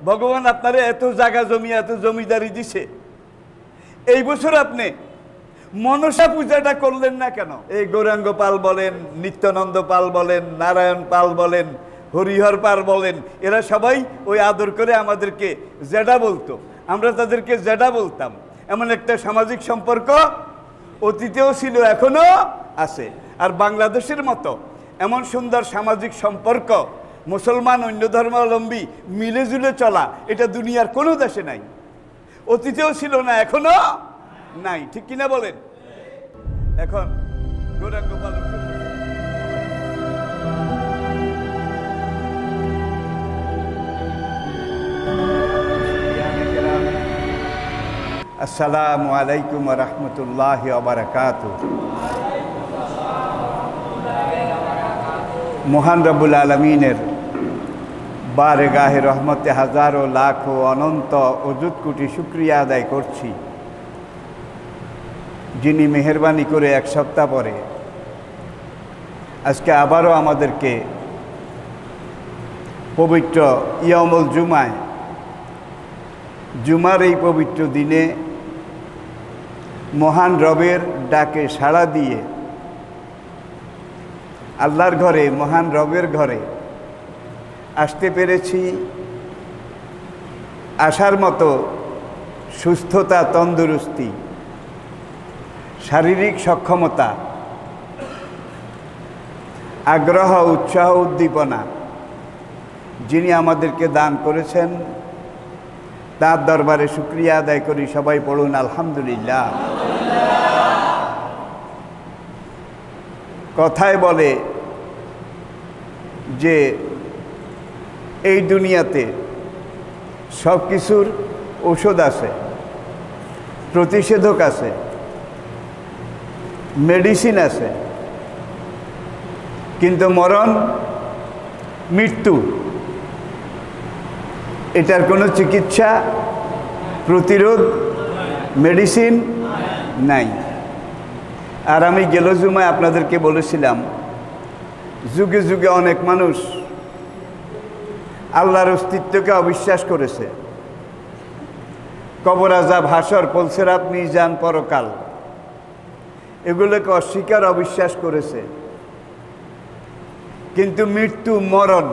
ভগবান আপনারে এত জায়গা জমি এত জমিদারি দিছে, এই বছর আপনি মনসা পূজাটা করলেন না কেন? এই গৌরাঙ্গ পাল বলেন, নিত্যানন্দ পাল বলেন, নারায়ণ পাল বলেন, হরিহর পাল বলেন, এরা সবাই ওই আদর করে আমাদেরকে জেডা বলতো, আমরা তাদেরকে জেডা বলতাম। এমন একটা সামাজিক সম্পর্ক অতীতেও ছিল, এখনো আছে। আর বাংলাদেশের মতো এমন সুন্দর সামাজিক সম্পর্ক মুসলমান অন্য ধর্মাবলম্বী মিলেজুলে চলা, এটা দুনিয়ার কোনো দেশে নাই। অতীতেও ছিল না, এখনো নাই, ঠিক কিনা বলেন? এখন গৌরাঙ্গ পাল আসসালামু আলাইকুম ওয়া রাহমাতুল্লাহি ওয়া বারাকাতুহু। মহান রব্বুল আলামিনের বারগাহে রহমতে হাজারো লাখো অনন্ত অযুত কোটি শুকরিয়া আদায় করছি, যিনি মেহেরবানি করে এক সপ্তাহ পরে আজকে আবারও আমাদেরকে পবিত্র ইয়াউমুল জুমায়, জুমার এই পবিত্র দিনে মহান রবের ডাকে সাড়া দিয়ে আল্লাহর ঘরে, মহান রবের ঘরে আসতে পেরেছি। আসার মতো সুস্থতা, তন্দুরুস্তি, শারীরিক সক্ষমতা, আগ্রহ, উৎসাহ, উদ্দীপনা যিনি আমাদেরকে দান করেছেন, তার দরবারে শুকরিয়া আদায় করি। সবাই পড়ুন আলহামদুলিল্লাহ। কথায় বলে যে এই দুনিয়াতে সব কিছুর ঔষধ আছে, প্রতিষেধক আছে, মেডিসিন আছে, কিন্তু মরণ, মৃত্যু, এটার কোনো চিকিৎসা, প্রতিরোধ, মেডিসিন নাই। আর আমি গেল জুমায় আপনাদেরকে বলেছিলাম, যুগে যুগে অনেক মানুষ আল্লাহর অস্তিত্বকে অবিশ্বাস করেছে। কবর আযাব, হাসর, পুলসিরাত, মিজান, পরকাল, এগুলোকে অস্বীকার, অবিশ্বাস করেছে। কিন্তু মৃত্যু, মরণ,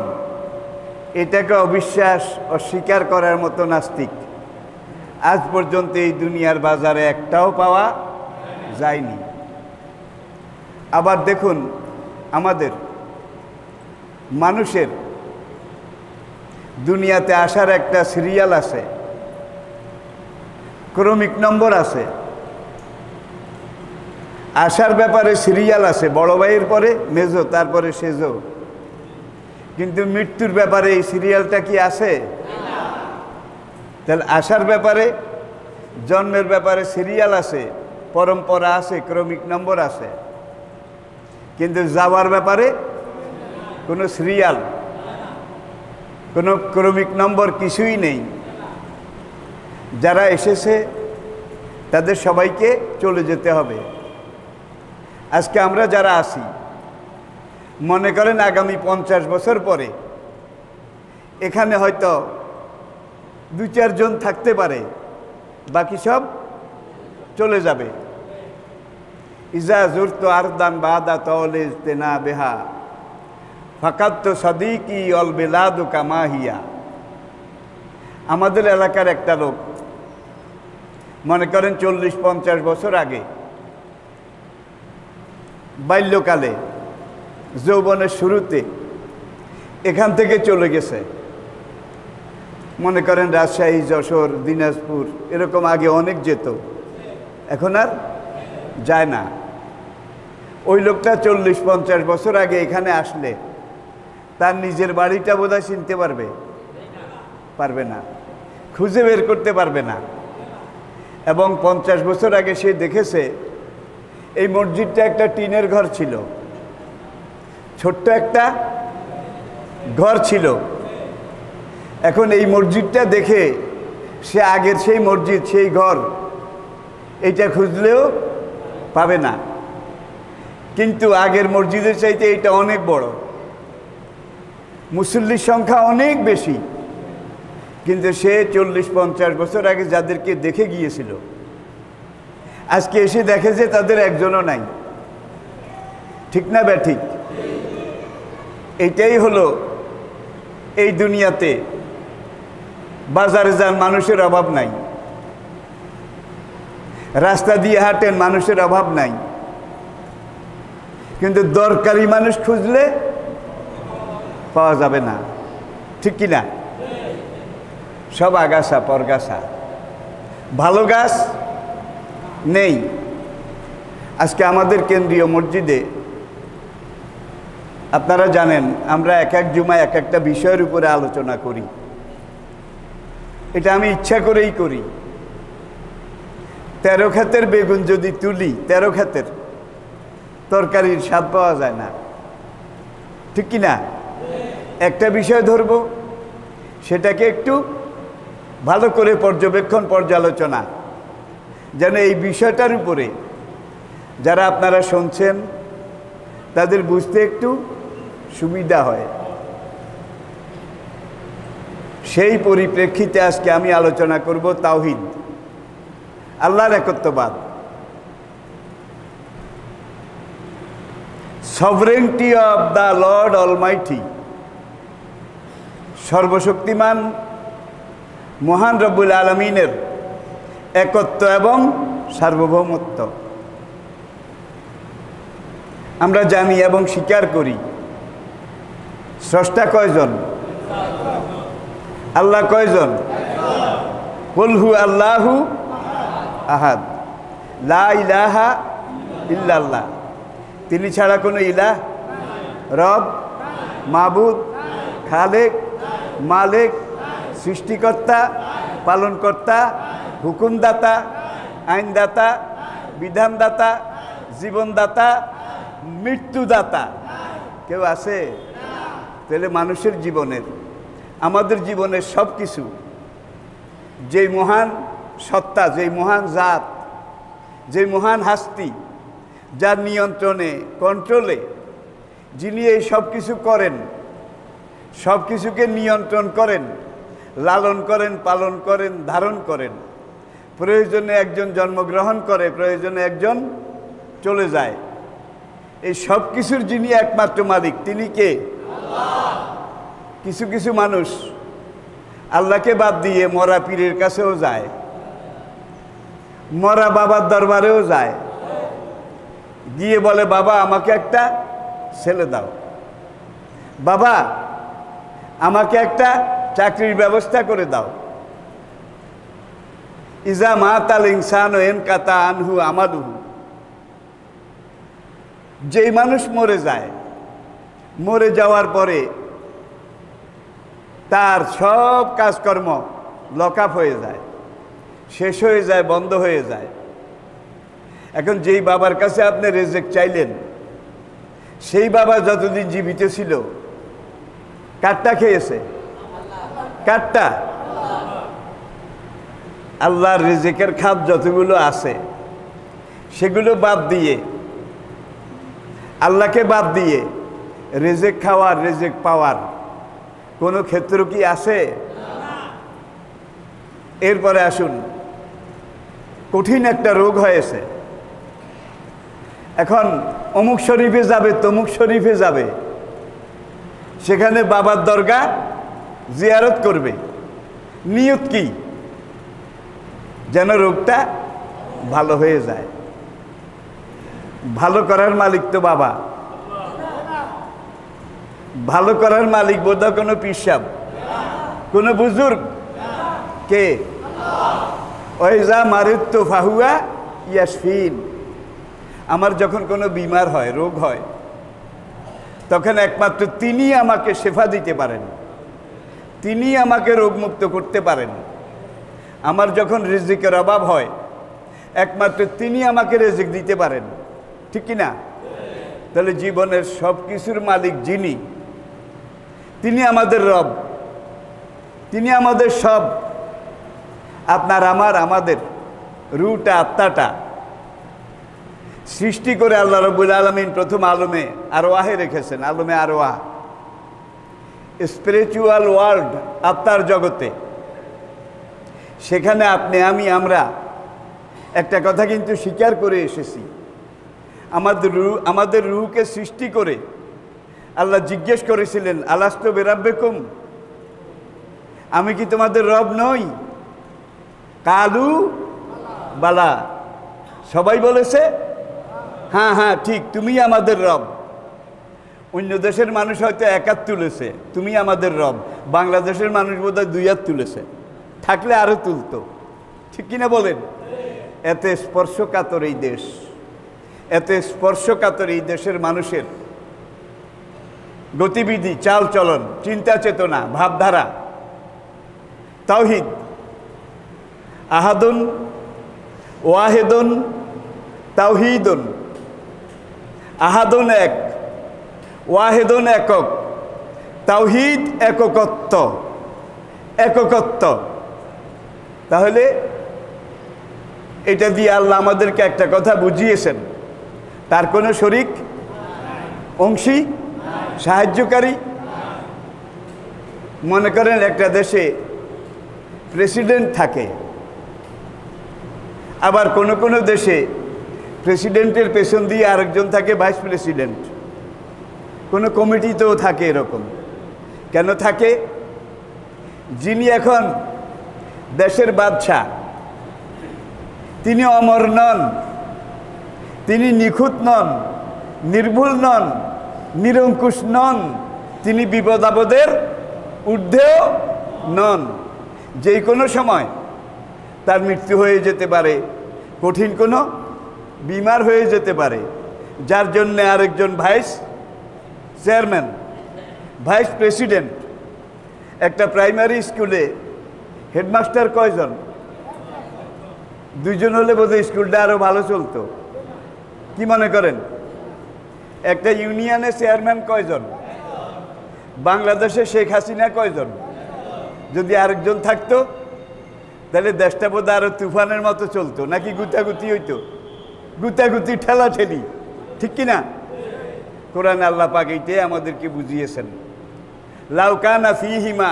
এটাকে অবিশ্বাস, অস্বীকার করার মতো নাস্তিক আজ পর্যন্ত এই দুনিয়ার বাজারে একটাও পাওয়া যায়নি। আবার দেখুন, আমাদের মানুষের দুনিয়াতে আসার একটা সিরিয়াল আছে, ক্রমিক নম্বর আছে, আসার ব্যাপারে সিরিয়াল আছে, বড় ভাইয়ের পরে মেজো, তারপরে সেজো। কিন্তু মৃত্যুর ব্যাপারে এই সিরিয়ালটা কি আছে? তাহলে আসার ব্যাপারে, জন্মের ব্যাপারে সিরিয়াল আছে, পরম্পরা আছে, ক্রমিক নম্বর আছে, কিন্তু যাওয়ার ব্যাপারে কোনো সিরিয়াল, কোনো ক্রমিক নম্বর কিছুই নেই। যারা এসেছে তাদের সবাইকে চলে যেতে হবে। আজকে আমরা যারা আছি, মনে করেন আগামী 50 বছর পরে এখানে হয়তো 2-4 জন থাকতে পারে, বাকি সব চলে যাবে। ইজা জুরতু আরদান বাদা তাওলে ইজতিনাবিহা ফাকাত সাদিকি অল বিলাদু কামাহিয়া। আমাদের এলাকার একটা লোক, মনে করেন 40-50 বছর আগে, বাল্যকালে, যৌবনের শুরুতে এখান থেকে চলে গেছে। মনে করেন রাজশাহী, যশোর, দিনাজপুর, এরকম আগে অনেক যেত, এখন আর যায় না। ওই লোকটা 40-50 বছর আগে এখানে আসলে তার নিজের বাড়িটা বোধহয় চিনতে পারবে? পারবে না, খুঁজে বের করতে পারবে না। এবং 50 বছর আগে সে দেখেছে এই মসজিদটা একটা টিনের ঘর ছিল, ছোট্ট একটা ঘর ছিল। এখন এই মসজিদটা দেখে সে আগের সেই মসজিদ, সেই ঘর, এইটা খুঁজলেও পাবে না। কিন্তু আগের মসজিদের চাইতে এটা অনেক বড়, মুসল্লির সংখ্যা অনেক বেশি, কিন্তু সে 40-50 বছর আগে যাদেরকে দেখে গিয়েছিল আজকে এসে দেখে যে তাদের একজনও নাই। ঠিক না ব্যাঠিক? এইটাই হলো এই দুনিয়াতে। বাজারে যান, মানুষের অভাব নাই। রাস্তা দিয়ে হাঁটেন, মানুষের অভাব নাই। কিন্তু দরকারি মানুষ খুঁজলে পাওয়া যাবে না। ঠিক কি না? সব আগাছা পরগাছা, ভালো গাছ নেই। আজকে আমাদের কেন্দ্রীয় মসজিদে আপনারা জানেন আমরা এক এক জুমায় এক একটা বিষয়ের উপরে আলোচনা করি। এটা আমি ইচ্ছা করেই করি। 13 ক্ষেতের বেগুন যদি তুলি, 13 ক্ষেতের তরকারির স্বাদ পাওয়া যায় না। ঠিক কি না? একটা বিষয় ধরব, সেটাকে একটু ভালো করে পর্যবেক্ষণ পর্যালোচনা, যেন এই বিষয়টার উপরে যারা আপনারা শুনছেন তাদের বুঝতে একটু সুবিধা হয়। সেই পরিপ্রেক্ষিতে আজকে আমি আলোচনা করব তাওহীদ, আল্লাহর একত্ববাদ, sovereignty of the Lord Almighty, সর্বশক্তিমান মহান রব্বুল আলামিনের একত্ব এবং সার্বভৌমত্ব। আমরা জানি এবং স্বীকার করি স্রষ্টা কয়জন? আল্লাহ কয়জন? কুল হু আল্লাহু আহাদ, লা ইলাহা ইল্লাল্লাহ। তিনি ছাড়া কোনো ইলাহ, রব, মাবুদ, খালেক, মালিক, সৃষ্টিকর্তা, পালনকর্তা, হুকুমদাতা, আইনদাতা, বিধানদাতা, জীবনদাতা, মৃত্যুদাতা কেউ আছে? তাহলে মানুষের জীবনের, আমাদের জীবনের সব কিছু যেই মহান সত্তা, যেই মহান জাত, যেই মহান হাস্তি, যার নিয়ন্ত্রণে, কন্ট্রোলে, যিনি এই সব কিছু করেন, সব কিছুকে নিয়ন্ত্রণ করেন, লালন করেন, পালন করেন, ধারণ করেন। প্রয়োজনে একজন জন্মগ্রহণ করে, প্রয়োজনে একজন চলে যায়। এই সব কিছুর যিনি একমাত্র মালিক, তিনি কে? আল্লাহ। কিছু কিছু মানুষ আল্লাহকে বাদ দিয়ে মরা পীরের কাছেও যায়, মরা বাবার দরবারেও যায়, গিয়ে বলে বাবা আমাকে একটা ছেলে দাও, বাবা আমাকে একটা চাকরির ব্যবস্থা করে দাও। ইজা মাতাল ইনসানু ইনকাতা আনহু আমালুহু। যেই মানুষ মরে যায়, মরে যাওয়ার পরে তার সব কাজকর্ম লকআপ হয়ে যায়, শেষ হয়ে যায়, বন্ধ হয়ে যায়। এখন যেই বাবার কাছে আপনি রেজেক চাইলেন, সেই বাবা যতদিন জীবিত ছিল কাঠটা খেয়েছে? কাঠটা? আল্লাহর রিজিকের খাত যতগুলো আছে সেগুলো বাদ দিয়ে, আল্লাহকে বাদ দিয়ে রিজিক খাওয়ার, রিজিক পাওয়ার কোনো ক্ষেত্র কি আছে? এরপরে আসুন, কঠিন একটা রোগ হয়েছে। এখন অমুক শরীফে যাবে, তমুক শরীফে যাবে, সেখানে বাবার দরগা জিয়ারত করবে। নিয়ত কি? যেন রোগটা ভালো হয়ে যায়। ভালো করার মালিক তো বাবা, ভালো করার মালিক বোধহয় কোনো পিসাব, কোনো বুজুর্গ, কে? ওয়াইজা মারিদতু ফাহুয়া ইয়াশফিন। আমার যখন কোনো বিমার হয়, রোগ হয়, তখন একমাত্র তিনি আমাকে শেফা দিতে পারেন, তিনি আমাকে রোগমুক্ত করতে পারেন। আমার যখন রিজিকের অভাব হয়, একমাত্র তিনি আমাকে রিজিক দিতে পারেন। ঠিক কি না? তাহলে জীবনের সব কিছুর মালিক যিনি, তিনি আমাদের রব, তিনি আমাদের সব। আপনার আমার, আমাদের রুটা, আত্মাটা সৃষ্টি করে আল্লাহ রাব্বুল আলামিন প্রথম আলমে আরওয়াহে রেখেছেন। আলমে আরওয়াহ, স্পিরিচুয়াল ওয়ার্ল্ড, আত্মার জগতে সেখানে আপনি আমি আমরা একটা কথা কিন্তু স্বীকার করে এসেছি, আমাদের রূহকে সৃষ্টি করে আল্লাহ জিজ্ঞেস করেছিলেন, আলাস্তু বিরাব্বিকুম, আমি কি তোমাদের রব নই? কালু বালা, সবাই বলেছে হ্যাঁ হ্যাঁ ঠিক, তুমি আমাদের রব। অন্য দেশের মানুষ হয়তো এক হাত তুলেছে, তুমি আমাদের রব। বাংলাদেশের মানুষ বোধহয় 2 হাত তুলেছে, থাকলে আরো তুলতো, ঠিক কিনা বলেন? এত স্পর্শকাতর এই দেশ, এত স্পর্শকাতর এই দেশের মানুষের গতিবিধি, চাল চলন, চিন্তা চেতনা, ভাবধারা। তাওহীদ, আহাদুন ওয়াহিদুন তাওহীদুন। আহাদুন এক, ওয়াহিদুন একক, তাওহীদ এককত্ব, এককত্ব। তাহলে এটা দিয়ে আল্লাহ আমাদেরকে একটা কথা বুঝিয়েছেন, তার কোনো শরীক, অংশী, সাহায্যকারী। মনে করেন একটা দেশে প্রেসিডেন্ট থাকে, আবার কোনো কোনো দেশে প্রেসিডেন্টের পেছন দিয়ে আরেকজন থাকে ভাইস প্রেসিডেন্ট, কোনো কমিটিতেও থাকে। এরকম কেন থাকে? যিনি এখন দেশের বাদশা, তিনি অমর নন, তিনি নিখুঁত নন, নির্ভুল নন, নিরঙ্কুশ নন, তিনি বিপদ আপদের ঊর্ধ্বেও নন। যে কোনো সময় তার মৃত্যু হয়ে যেতে পারে, কঠিন কোনো বিমার হয়ে যেতে পারে, যার জন্যে আরেকজন ভাইস চেয়ারম্যান, ভাইস প্রেসিডেন্ট। একটা প্রাইমারি স্কুলে হেডমাস্টার কয়জন? 2 জন হলে বোধহয় স্কুলটা আরও ভালো চলতো, কি মনে করেন? একটা ইউনিয়নে চেয়ারম্যান কয়জন? বাংলাদেশে শেখ হাসিনা কয়জন? যদি আরেকজন থাকতো তাহলে দেশটা বোধহয় আরো তুফানের মতো চলতো, নাকি গুতাগুতি হইতো, গুতাগুতি ঠেলা ঠেলি, ঠিক কিনা? কোরআন আল্লাহ পাক এইটাই আমাদেরকে বুঝিয়েছেন, লাউ কানা ফীহিমা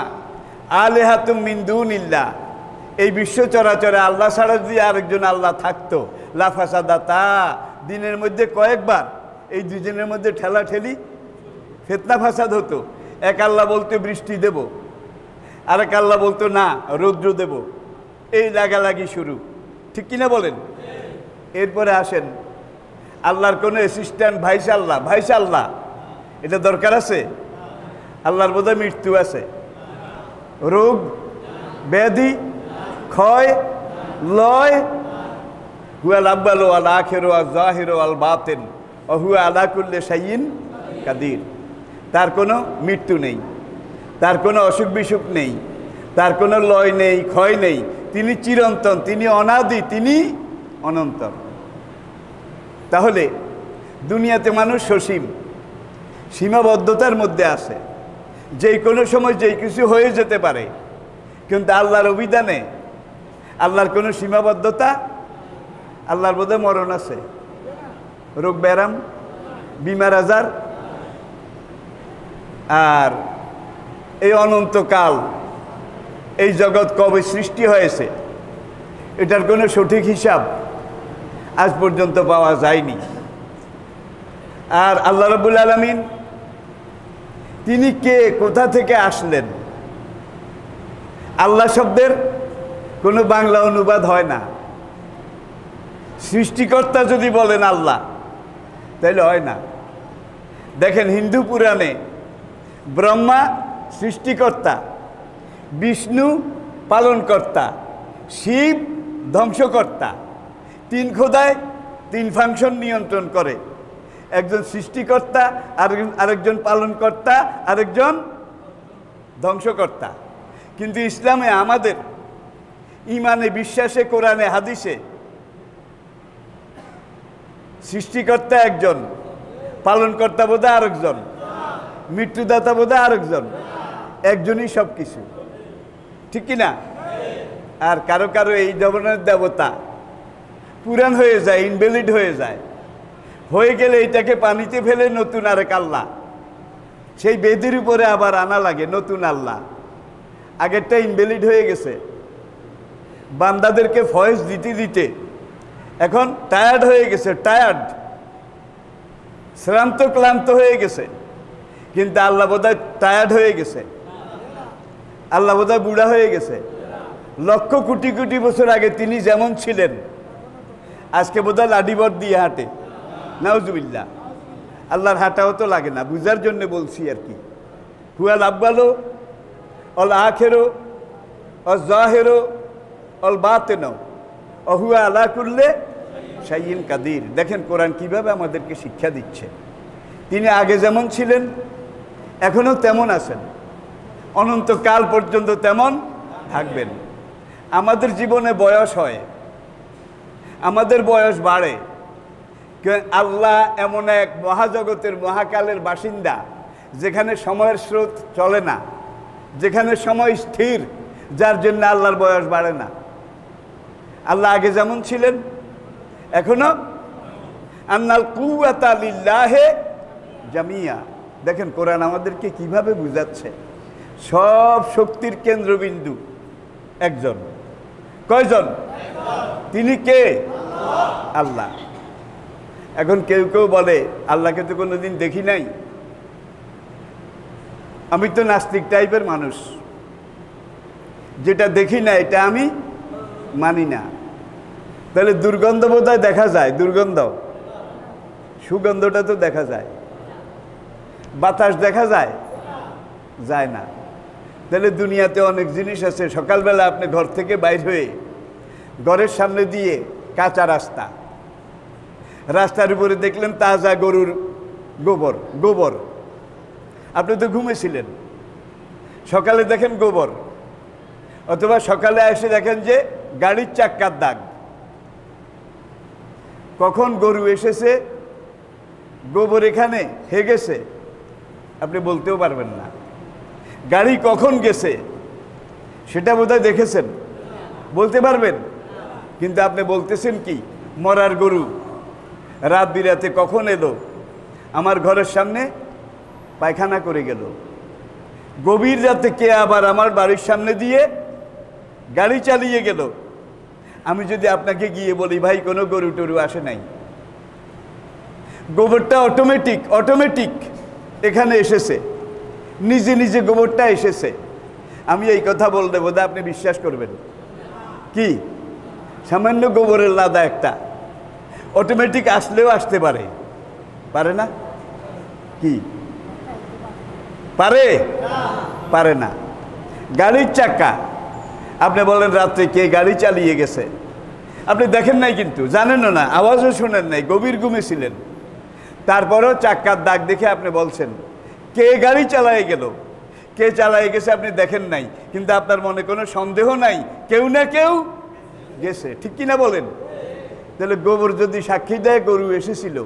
আলিহাতুম মিন দুনিল্লাহ, এই বিশ্ব চরাচরে আল্লাহ ছাড়া যদি আরেকজন আল্লাহ থাকতো, লা ফাসাদাতা, দিনের মধ্যে কয়েকবার এই দুজনের মধ্যে ঠেলা ঠেলি, ফিতনা ফাসাদ হতো। এক আল্লাহ বলতো বৃষ্টি দেব, আরেক আল্লাহ বলতো না রৌদ্র দেব, এই লাগালাগি শুরু, ঠিক কিনা বলেন? এরপরে আসেন আল্লাহর কোনো অ্যাসিস্ট্যান্ট, ভাইস আল্লাহ, ভাইস আল্লাহ, এটা দরকার আছে? আল্লাহর বোধহয় মৃত্যু আছে, রোগ ব্যাধি, ক্ষয় লয়, হুয়াল আব্বাল ওয়াল আখির ওয়াল জাহির ওয়াল বাতিন ওয়া হুয়া আলা কুল্লি শাইইন কাদির। তার কোনো মৃত্যু নেই, তার কোনো অসুখ বিসুখ নেই, তার কোনো লয় নেই, ক্ষয় নেই, তিনি চিরন্তন, তিনি অনাদি, তিনি অনন্তর। তাহলে দুনিয়াতে মানুষ সসীম, সীমাবদ্ধতার মধ্যে আছে, যে কোনো সময় যে কিছু হয়ে যেতে পারে, কিন্তু আল্লাহর অভিধানে আল্লাহর কোনো সীমাবদ্ধতা, আল্লাহর বোধহয় মরণ আছে, রোগ ব্যারাম, বিমার আজার, আর এই অনন্তকাল, এই জগৎ কবে সৃষ্টি হয়েছে এটার কোনো সঠিক হিসাব আজ পর্যন্ত পাওয়া যায়নি। আর আল্লাহ রাব্বুল আলামিন তিনি কে, কোথা থেকে আসলেন? আল্লাহ শব্দের কোনো বাংলা অনুবাদ হয় না। সৃষ্টিকর্তা যদি বলেন আল্লাহ, তাইলে হয় না। দেখেন হিন্দু পুরাণে ব্রহ্মা সৃষ্টিকর্তা, বিষ্ণু পালনকর্তা, শিব ধ্বংসকর্তা, 3 খোদায় 3 ফাংশন নিয়ন্ত্রণ করে, একজন সৃষ্টিকর্তা, আরেকজন পালনকর্তা, আরেকজন ধ্বংসকর্তা। কিন্তু ইসলামে আমাদের ইমানে, বিশ্বাসে, কোরআনে, হাদিসে সৃষ্টিকর্তা একজন, পালনকর্তা বোধহয় আরেকজন, মৃত্যুদাতা বোধহয় আরেকজন, একজনই সব কিছু, ঠিক কিনা? আর কারো কারো এই ধরনের দেবতা পুরান হয়ে যায়, ইনভ্যালিড হয়ে যায়, হয়ে গেলে এটাকে পানিতে ফেলে নতুন আরেক আল্লাহ, সেই বেদির উপরে আবার আনা লাগে নতুন আল্লাহ, আগেরটা ইনভ্যালিড হয়ে গেছে, বান্দাদেরকে ফয়েজ দিতে দিতে এখন টায়ার্ড হয়ে গেছে, টায়ার্ড, শ্রান্ত ক্লান্ত হয়ে গেছে। কিন্তু আল্লাহ বোধহয় টায়ার্ড হয়ে গেছে, আল্লাহ বোধহয় বুড়া হয়ে গেছে। লক্ষ কোটি কোটি বছর আগে তিনি যেমন ছিলেন আজকে বোধহয় লাডিবর দিয়ে হাঁটে। নাউজুবিল্লাহ, আল্লাহর হাঁটাও তো লাগে না, বুঝার জন্য বলছি আর কি। হুয়াল আব্বালো অল আখেরো অল জাহেরো অল বাতেনো অহুয়া আলা কুল্লে শাইইন কাদির। দেখেন কোরআন কিভাবে আমাদেরকে শিক্ষা দিচ্ছে। তিনি আগে যেমন ছিলেন এখনও তেমন আছেন, অনন্তকাল পর্যন্ত তেমন থাকবেন। আমাদের জীবনে বয়স হয়, আমাদের বয়স বাড়ে। আল্লাহ এমন এক মহাজগতের মহাকালের বাসিন্দা যেখানে সময়ের স্রোত চলে না, যেখানে সময় স্থির, যার জন্য আল্লাহর বয়স বাড়ে না। আল্লাহ আগে যেমন ছিলেন এখনো আন্নাল কুওয়াতা লিল্লাহি জামিয়া। দেখেন কোরআন আমাদেরকে কিভাবে বুঝাচ্ছে। সব শক্তির কেন্দ্রবিন্দু একজন। কয়জন? তিনি কে? আল্লাহ। এখন কেউ কেউ বলে আল্লাহকে তো কোনোদিন দেখি নাই। আমি তো নাস্তিক টাইপের মানুষ, যেটা দেখি না এটা আমি মানি না। তাহলে দুর্গন্ধ বোধহয় দেখা যায়, দুর্গন্ধ, সুগন্ধটা তো দেখা যায়। বাতাস দেখা যায়? যায় না। তাহলে দুনিয়াতে অনেক জিনিস আছে। সকালবেলা আপনি ঘর থেকে বাইর হয়ে ঘরের সামনে দিয়ে কাঁচা রাস্তা, রাস্তার উপরে দেখলেন তাজা গরুর গোবর, গোবর। আপনি তো ঘুমেছিলেন, সকালে দেখেন গোবর, অথবা সকালে এসে দেখেন যে গাড়ির চাক্কার দাগ। কখন গরু এসেছে, গোবর এখানে হয়ে গেছে আপনি বলতেও পারবেন না। গাড়ি কখন গেছে সেটা বোধহয় দেখেছেন, বলতে পারবেন। কিন্তু আপনি বলতেছেন কি, মরার গরু রাত বিরাতে কখন এলো, আমার ঘরের সামনে পায়খানা করে গেল। গভীর রাতে কে আবার আমার বাড়ির সামনে দিয়ে গাড়ি চালিয়ে গেল। আমি যদি আপনাকে গিয়ে বলি ভাই কোনো গরু টরু আসে নাই, গোবরটা অটোমেটিক অটোমেটিক এখানে এসেছে, নিজে নিজে গোবরটা এসেছে, আমি এই কথা বললে বোধহয় আপনি বিশ্বাস করবেন কি? সামান্য গোবরের লাদা একটা অটোমেটিক আসলেও আসতে পারে, পারে না? কি পারে? পারে না। গাড়ির চাকা, আপনি বলেন রাত্রে কে গাড়ি চালিয়ে গেছে, আপনি দেখেন নাই, কিন্তু জানেনও না, আওয়াজও শোনেন নাই, গভীর ঘুমে ছিলেন। তারপরেও চাক্কার দাগ দেখে আপনি বলছেন কে গাড়ি চালায় গেল, কে চালায় গেছে আপনি দেখেন নাই, কিন্তু আপনার মনে কোনো সন্দেহ নাই কেউ না কেউ গেছে। ঠিক কিনা বলেন? তাহলে গোবর যদি সাক্ষী দেয় গরু এসেছিল,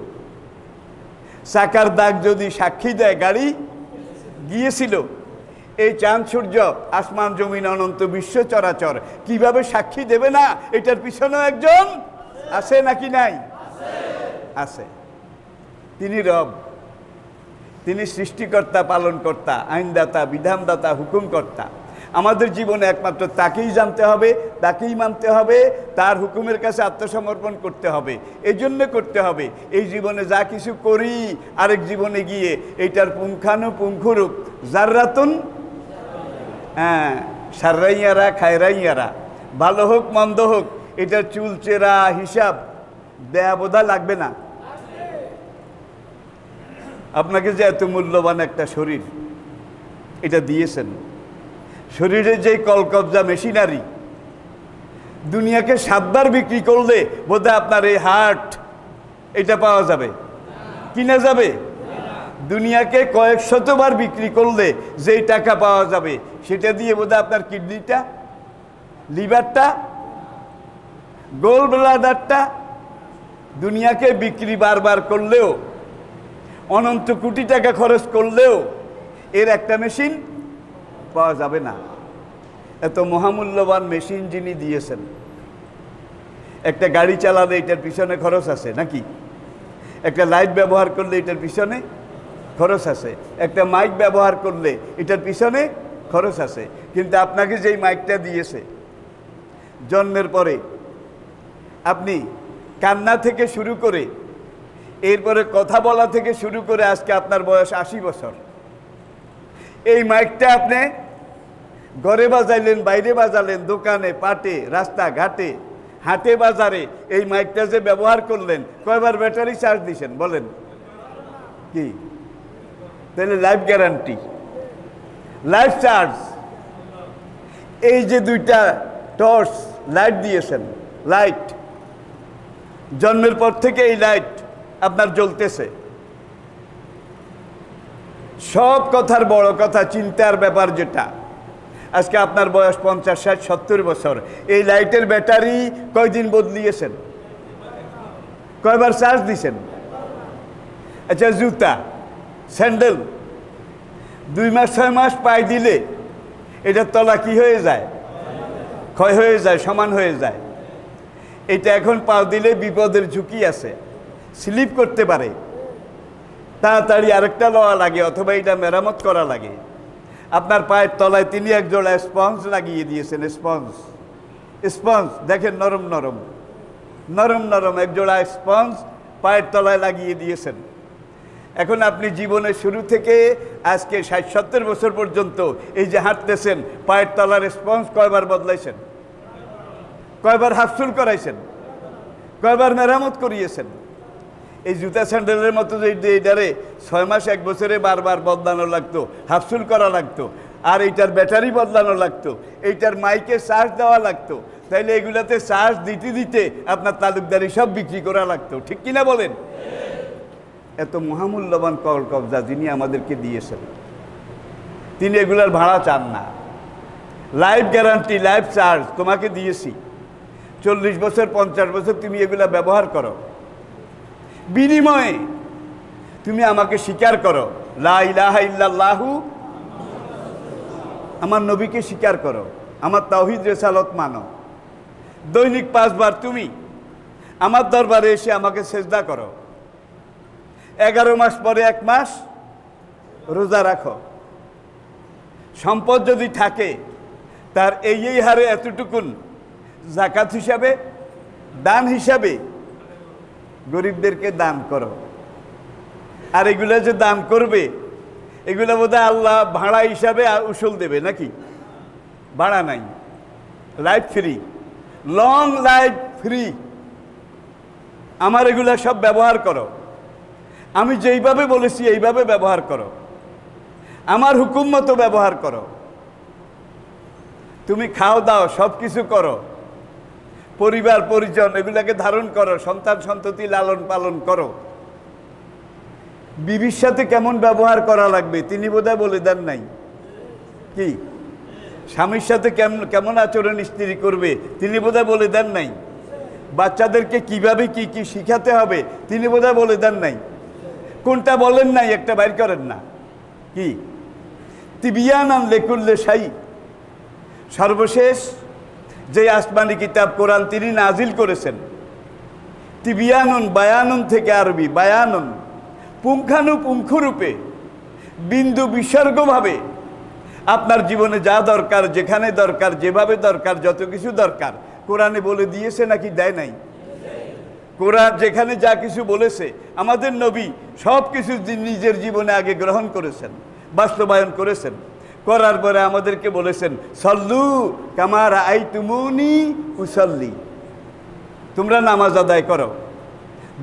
চাকার দাগ যদি সাক্ষী দেয় গাড়ি গিয়েছিল, এই চাঁদ সূর্য আসমান জমিন অনন্ত বিশ্ব চরাচর কিভাবে সাক্ষী দেবে না? এটার পিছনেও একজন আছে নাকি নাই? আছে। তিনি রব, তিনি সৃষ্টিকর্তা, পালনকর্তা, আইনদাতা, বিধানদাতা, হুকুমকর্তা। আমাদের জীবনে একমাত্র তাকেই জানতে হবে, তাকেই মানতে হবে, তার হুকুমের কাছে আত্মসমর্পণ করতে হবে। এই জন্য করতে হবে এই জীবনে যা কিছু করি আরেক জীবনে গিয়ে এইটার পুঙ্খানুপুঙ্খরূপ জাররাতুন, হ্যাঁ, সাররাইয়ারা খায়রাইয়ারা, ভালো হোক মন্দ হোক, এটার চুলচেরা হিসাব দেয়া বোধা লাগবে না। আপনাকে যে এত মূল্যবান একটা শরীর এটা দিয়েছেন, শরীরের যে কলকবজা মেশিনারি, দুনিয়াকে 7 বার বিক্রি করলে বোধহয় আপনার এই হার্ট এটা পাওয়া যাবে, কিনা যাবে? দুনিয়াকে কয়েক শতবার বিক্রি করলে যেই টাকা পাওয়া যাবে সেটা দিয়ে বোধহয় আপনার কিডনিটা, লিভারটা, গোল ব্লাডারটা, দুনিয়াকে বিক্রি বারবার করলেও, অনন্ত কোটি টাকা খরচ করলেও এর একটা মেশিন পাওয়া যাবে না। এত মহামূল্যবান মেশিন যিনি দিয়েছেন, একটা গাড়ি চালালে এটার পিছনে খরচ আছে নাকি? একটা লাইট ব্যবহার করলে এটার পিছনে খরচ আছে, একটা মাইক ব্যবহার করলে এটার পিছনে খরচ আছে। কিন্তু আপনাকে যেই মাইকটা দিয়েছে জন্মের পরে আপনি কান্না থেকে শুরু করে এরপরে কথা বলা থেকে শুরু করে আজকে আপনার বয়স ৮০ বছর। এই মাইকটা আপনি ঘরে বাজাইলেন, বাইরে বাজালেন, দোকানে, পাটে, রাস্তাঘাটে, হাটে বাজারে এই মাইকটা যে ব্যবহার করলেন, কয়বার ব্যাটারি চার্জ দিয়েছেন বলেন? কি তাহলে লাইফ গ্যারান্টি, লাইফ চার্জ। এই যে দুইটা টর্চ লাইট দিয়েছেন, লাইট জন্মের পর থেকে এই লাইট আপনার জ্বলতেছে। সব কথার বড় কথা চিন্তার ব্যাপার যেটা, আজকে আপনার বয়স ৫০, ৬০, ৭০ বছর। এই লাইটের ব্যাটারি কয়দিন বদলিয়েছেন? কয়বার চার্জ দিয়েছেন? আচ্ছা, জুতা, স্যান্ডেল ২ মাস ৬ মাস পায়ে দিলে এটার তলা কি হয়ে যায়? ক্ষয় হয়ে যায়, সমান হয়ে যায়। এটা এখন পা দিলে বিপদের ঝুঁকি আছে, স্লিপ করতে পারে, তাড়াতাড়ি আরেকটা লওয়া লাগে অথবা এটা মেরামত করা লাগে। আপনার পায়ের তলায় তিনি এক জোড়া স্পঞ্জ লাগিয়ে দিয়েছেন। স্পঞ্জ, স্পঞ্জ দেখেন, নরম নরম, নরম নরম এক জোড়া স্পঞ্জ পায়ের তলায় লাগিয়ে দিয়েছেন। এখন আপনি জীবনের শুরু থেকে আজকে ৬০-৭০ বছর পর্যন্ত এই যে হাঁটতেছেন, পায়ের তলার স্পঞ্জ কয়বার বদলাইছেন? কয়বার হাফসুল করাইছেন? কয়বার মেরামত করিয়েছেন? এই জুতা স্যান্ডেলের মতো যে এইটারে ৬ মাস ১ বছরে বারবার বদলানো লাগতো, হাফসুল করা লাগতো, আর এইটার ব্যাটারি বদলানো লাগতো, এইটার মাইকে চার্জ দেওয়া লাগতো, তাইলে এগুলাতে চার্জ দিতে দিতে আপনার তালুকদারি সব বিক্রি করা লাগতো, ঠিক কিনা বলেন? এত মহামূল্যবান কল কবজা যিনি আমাদেরকে দিয়েছেন, তিনি এগুলার ভাড়া চান না। লাইফ গ্যারান্টি, লাইফ চার্জ তোমাকে দিয়েছি, ৪০ বছর ৫০ বছর তুমি এগুলা ব্যবহার করো, বিনিময়ে তুমি আমাকে স্বীকার করো, লা ইলাহা ইল্লাল্লাহু, আমার নবীকে স্বীকার করো, আমার তাওহীদ রিসালাত মানো। দৈনিক ৫ বার তুমি আমার দরবারে এসে আমাকে সেজদা করো। ১১ মাস পরে ১ মাস রোজা রাখো। সম্পদ যদি থাকে তার এই হারে এতটুকুন যাকাত হিসাবে, দান হিসাবে গরিবদেরকে দান করো। আর এগুলো যে দান করবে, এগুলো বোধহয় আল্লাহ ভাড়া হিসাবে উসুল দেবে নাকি? ভাড়া নাই, life free, long life free. আমার এগুলো সব ব্যবহার করো, আমি যেইভাবে বলেছি এইভাবে ব্যবহার করো, আমার হুকুম মতো ব্যবহার করো। তুমি খাও দাও, সব কিছু করো, পরিবার পরিজন এগুলাকে ধারণ করো, সন্তান সন্ততি লালন পালন করো। বিবির সাথে কেমন ব্যবহার করা লাগবে তিনি বোধহয় বলে দেন নাই। কি স্বামীর সাথে কেমন কেমন আচরণ স্ত্রী করবে তিনি বোধহয় বলে দেন নাই। বাচ্চাদেরকে কিভাবে কি কি শিখাতে হবে তিনি বোধহয় বলে দেন নাই। কোনটা বলেন নাই একটা বাইর করেন না। কি তিবিয়ানান লিকুল্লি শাই, সর্বশেষ যে আসমানি কিতাব কোরআন তিনি নাজিল করেছেন। তিবিয়ানুন, বায়ানুন থেকে আরবি বায়ানুন, পুঙ্খানুপুঙ্খরূপে বিন্দু বিসর্গভাবে আপনার জীবনে যা দরকার, যেখানে দরকার, যেভাবে দরকার, যত কিছু দরকার কোরআনে বলে দিয়েছে নাকি দেয় নাই? কোরআন যেখানে যা কিছু বলেছে আমাদের নবী সব কিছু নিজের জীবনে আগে গ্রহণ করেছেন, বাস্তবায়ন করেছেন। করার পরে আমাদেরকে বলেছেন সল্লু কামা রাআইতুমুনি উসাল্লি, তোমরা নামাজ আদায় করো,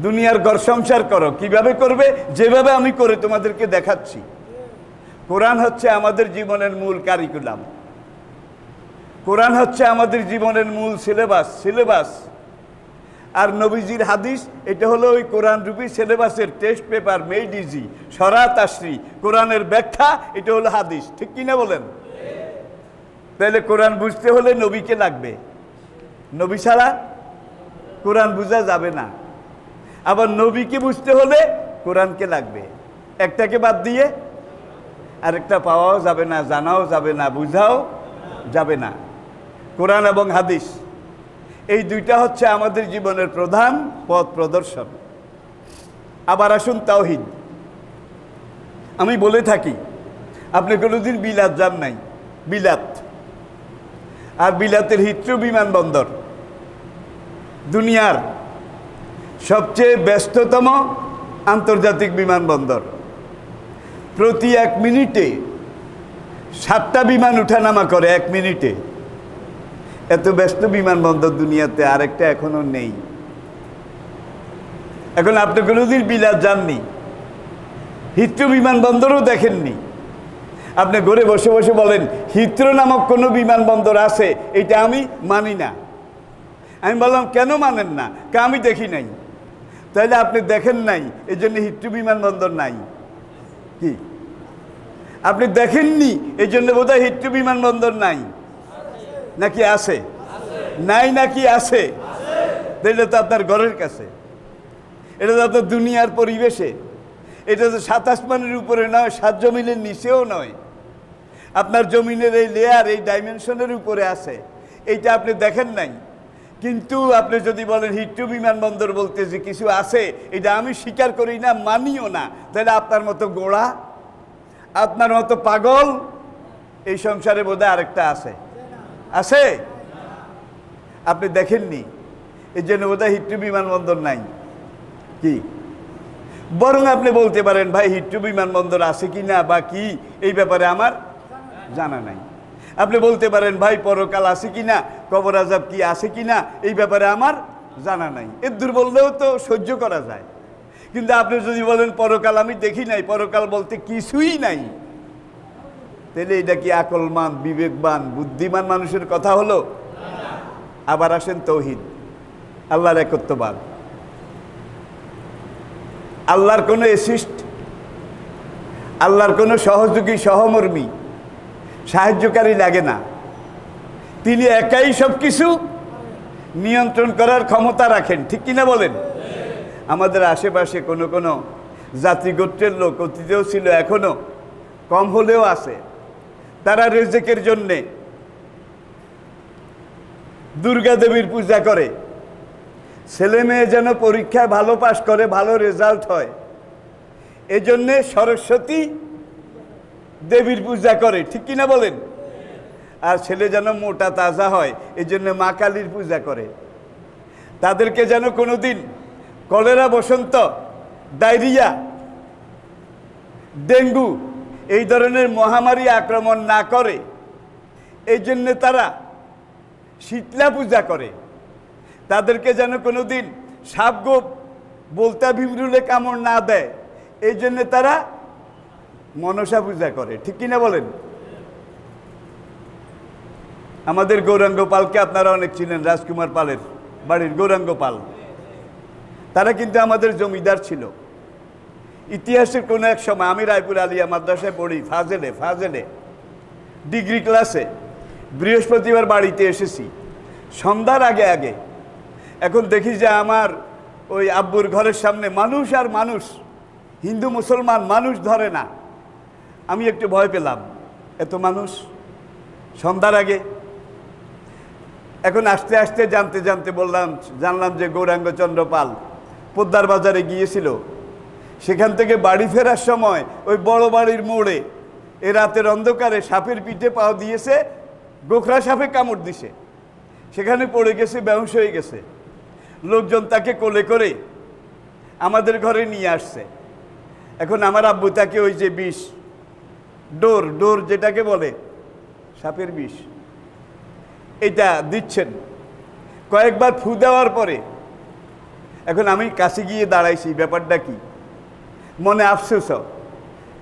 দুনিয়ার ঘর সংসার করো। কিভাবে করবে? যেভাবে আমি করে তোমাদেরকে দেখাচ্ছি। কোরআন হচ্ছে আমাদের জীবনের মূল কারিকুলাম, কোরআন হচ্ছে আমাদের জীবনের মূল সিলেবাস। আর নবীজির হাদিস এটা হলো ওই কোরআন রূপী সিলেবাসের টেস্ট পেপার, মেড ইজি, সরাত আসরি। কোরআনের ব্যাখ্যা এটা হলো হাদিস, ঠিক কিনা বলেন? তাহলে কোরআন বুঝতে হলে নবীকে লাগবে, নবী ছাড়া কোরআন বোঝা যাবে না। আবার নবীকে বুঝতে হলে কোরআনকে লাগবে, একটাকে বাদ দিয়ে আরেকটা পাওয়াও যাবে না, জানাও যাবে না, বুঝাও যাবে না। কোরআন এবং হাদিস এই দুইটা হচ্ছে আমাদের জীবনের প্রধান পথ প্রদর্শন। আবার আসুন তাওহীদ। আমি বলে থাকি আপনি কোনোদিন বিলাত যান নাই, বিলাত আর বিলাতের হিথ্রো বিমানবন্দর দুনিয়ার সবচেয়ে ব্যস্ততম আন্তর্জাতিক বিমানবন্দর। প্রতি 1 মিনিটে 7টা বিমান উঠানামা করে 1 মিনিটে। এত ব্যস্ত বিমানবন্দর দুনিয়াতে আরেকটা এখনো নেই। এখন আপনি কোনোদিন বিলাত যাননি, হিথ্রো বিমানবন্দরও দেখেননি, আপনি ঘরে বসে বসে বলেন হিথ্রো নামক কোনো বিমানবন্দর আছে? এটা আমি মানি না। আমি বললাম কেন মানেন না? আমি দেখি নাই। তাহলে আপনি দেখেন নাই, এই জন্য হিথ্রো বিমানবন্দর নাই। কি আপনি দেখেননি এই জন্য বোধহয় হিথ্রো বিমানবন্দর নাই? নাকি আছে? নাই নাকি আছে? এটা তো আপনার ঘরের কাছে, এটা তো আপনার দুনিয়ার পরিবেশে, এটা তো 7 আসমানের উপরে নয়, 7 জমিনের নিচেও নয়, আপনার জমিনের এই লেয়ার, এই ডাইমেনশনের উপরে আছে। এইটা আপনি দেখেন নাই। কিন্তু আপনি যদি বলেন হিথ্রো বিমানবন্দর বলতে যে কিছু আছে, এটা আমি স্বীকার করি না, মানিও না, তাহলে আপনার মতো গোড়া, আপনার মতো পাগল এই সংসারে বোধহয় আরেকটা আছে। আছে? আপনি দেখেননি, এই জন্য বোধহয় হিথ্রো বিমানবন্দর নাই। কি বরং আপনি বলতে পারেন ভাই হিথ্রো বিমানবন্দর আছে কি না বা কি এই ব্যাপারে আমার জানা নাই। আপনি বলতে পারেন ভাই পরকাল আছে কি না, কবর আযাব কি আছে কি না এই ব্যাপারে আমার জানা নাই। এর দূর বললেও তো সহ্য করা যায়। কিন্তু আপনি যদি বলেন পরকাল আমি দেখি নাই, পরকাল বলতে কিছুই নাই, তাহলে এটা কি আকলমান, বিবেকবান, বুদ্ধিমান মানুষের কথা হলো? আবার আসেন তৌহিদ, আল্লাহর একত্ববাদ। আল্লাহর কোনো অ্যাসিস্ট, আল্লাহর কোনো সহযোগী, সহমর্মী, সাহায্যকারী লাগে না। তিনি একাই সব কিছু নিয়ন্ত্রণ করার ক্ষমতা রাখেন। ঠিক কিনা বলেন? আমাদের আশেপাশে কোনো কোনো জাতিগোত্রের লোক অতীতেও ছিল, এখনো কম হলেও আছে, তারা রেজেকের জন্যে দুর্গা দেবীর পূজা করে, ছেলে মেয়ে যেন পরীক্ষায় ভালো পাশ করে, ভালো রেজাল্ট হয়, এজন্যে সরস্বতী দেবীর পূজা করে। ঠিক কিনা বলেন? আর ছেলে যেন মোটা তাজা হয়, এই জন্য মা কালীর পূজা করে। তাদেরকে যেন কোনোদিন কলেরা, বসন্ত, ডায়রিয়া, ডেঙ্গু এই ধরনের মহামারী আক্রমণ না করে, এই জন্যে তারা শীতলা পূজা করে। তাদেরকে যেন কোনোদিন সাপ গোপ বলতা ভিমরুলে কামড় না দেয়, এই জন্যে তারা মনসা পূজা করে। ঠিক কিনা বলেন? আমাদের গৌরাঙ্গ পালকে আপনারা অনেক চিনেন, রাজকুমার পালের বাড়ির গৌরাঙ্গ পাল। তারা কিন্তু আমাদের জমিদার ছিল। ইতিহাসের কোনো এক সময় আমি রায়পুর আলিয়া মাদ্রাসায় পড়ি, ফাজেলে ডিগ্রি ক্লাসে, বৃহস্পতিবার বাড়িতে এসেছি সন্ধ্যার আগে আগে। এখন দেখি যে আমার ওই আব্বুর ঘরের সামনে মানুষ আর মানুষ, হিন্দু মুসলমান মানুষ ধরে না। আমি একটু ভয় পেলাম, এত মানুষ সন্ধ্যার আগে। এখন আস্তে আস্তে জানতে জানতে জানলাম যে গৌরাঙ্গচন্দ্র পাল পোদ্দার বাজারে গিয়েছিল। সেখান থেকে বাড়ি ফেরার সময় ওই বড় বাড়ির মোড়ে এ রাতের অন্ধকারে সাপের পিঠে পাও দিয়েছে, গোখরা সাপে কামড় দিছে, সেখানে পড়ে গেছে, বেহুশ হয়ে গেছে। লোকজন তাকে কোলে করে আমাদের ঘরে নিয়ে আসছে। এখন আমার আব্বু তাকে ওই যে বিষ, ডোর যেটাকে বলে সাপের বিষ, এটা দিচ্ছেন। কয়েকবার ফু দেওয়ার পরে এখন আমি কাছে গিয়ে দাঁড়াইছি, ব্যাপারটা কি, মনে আফসোস।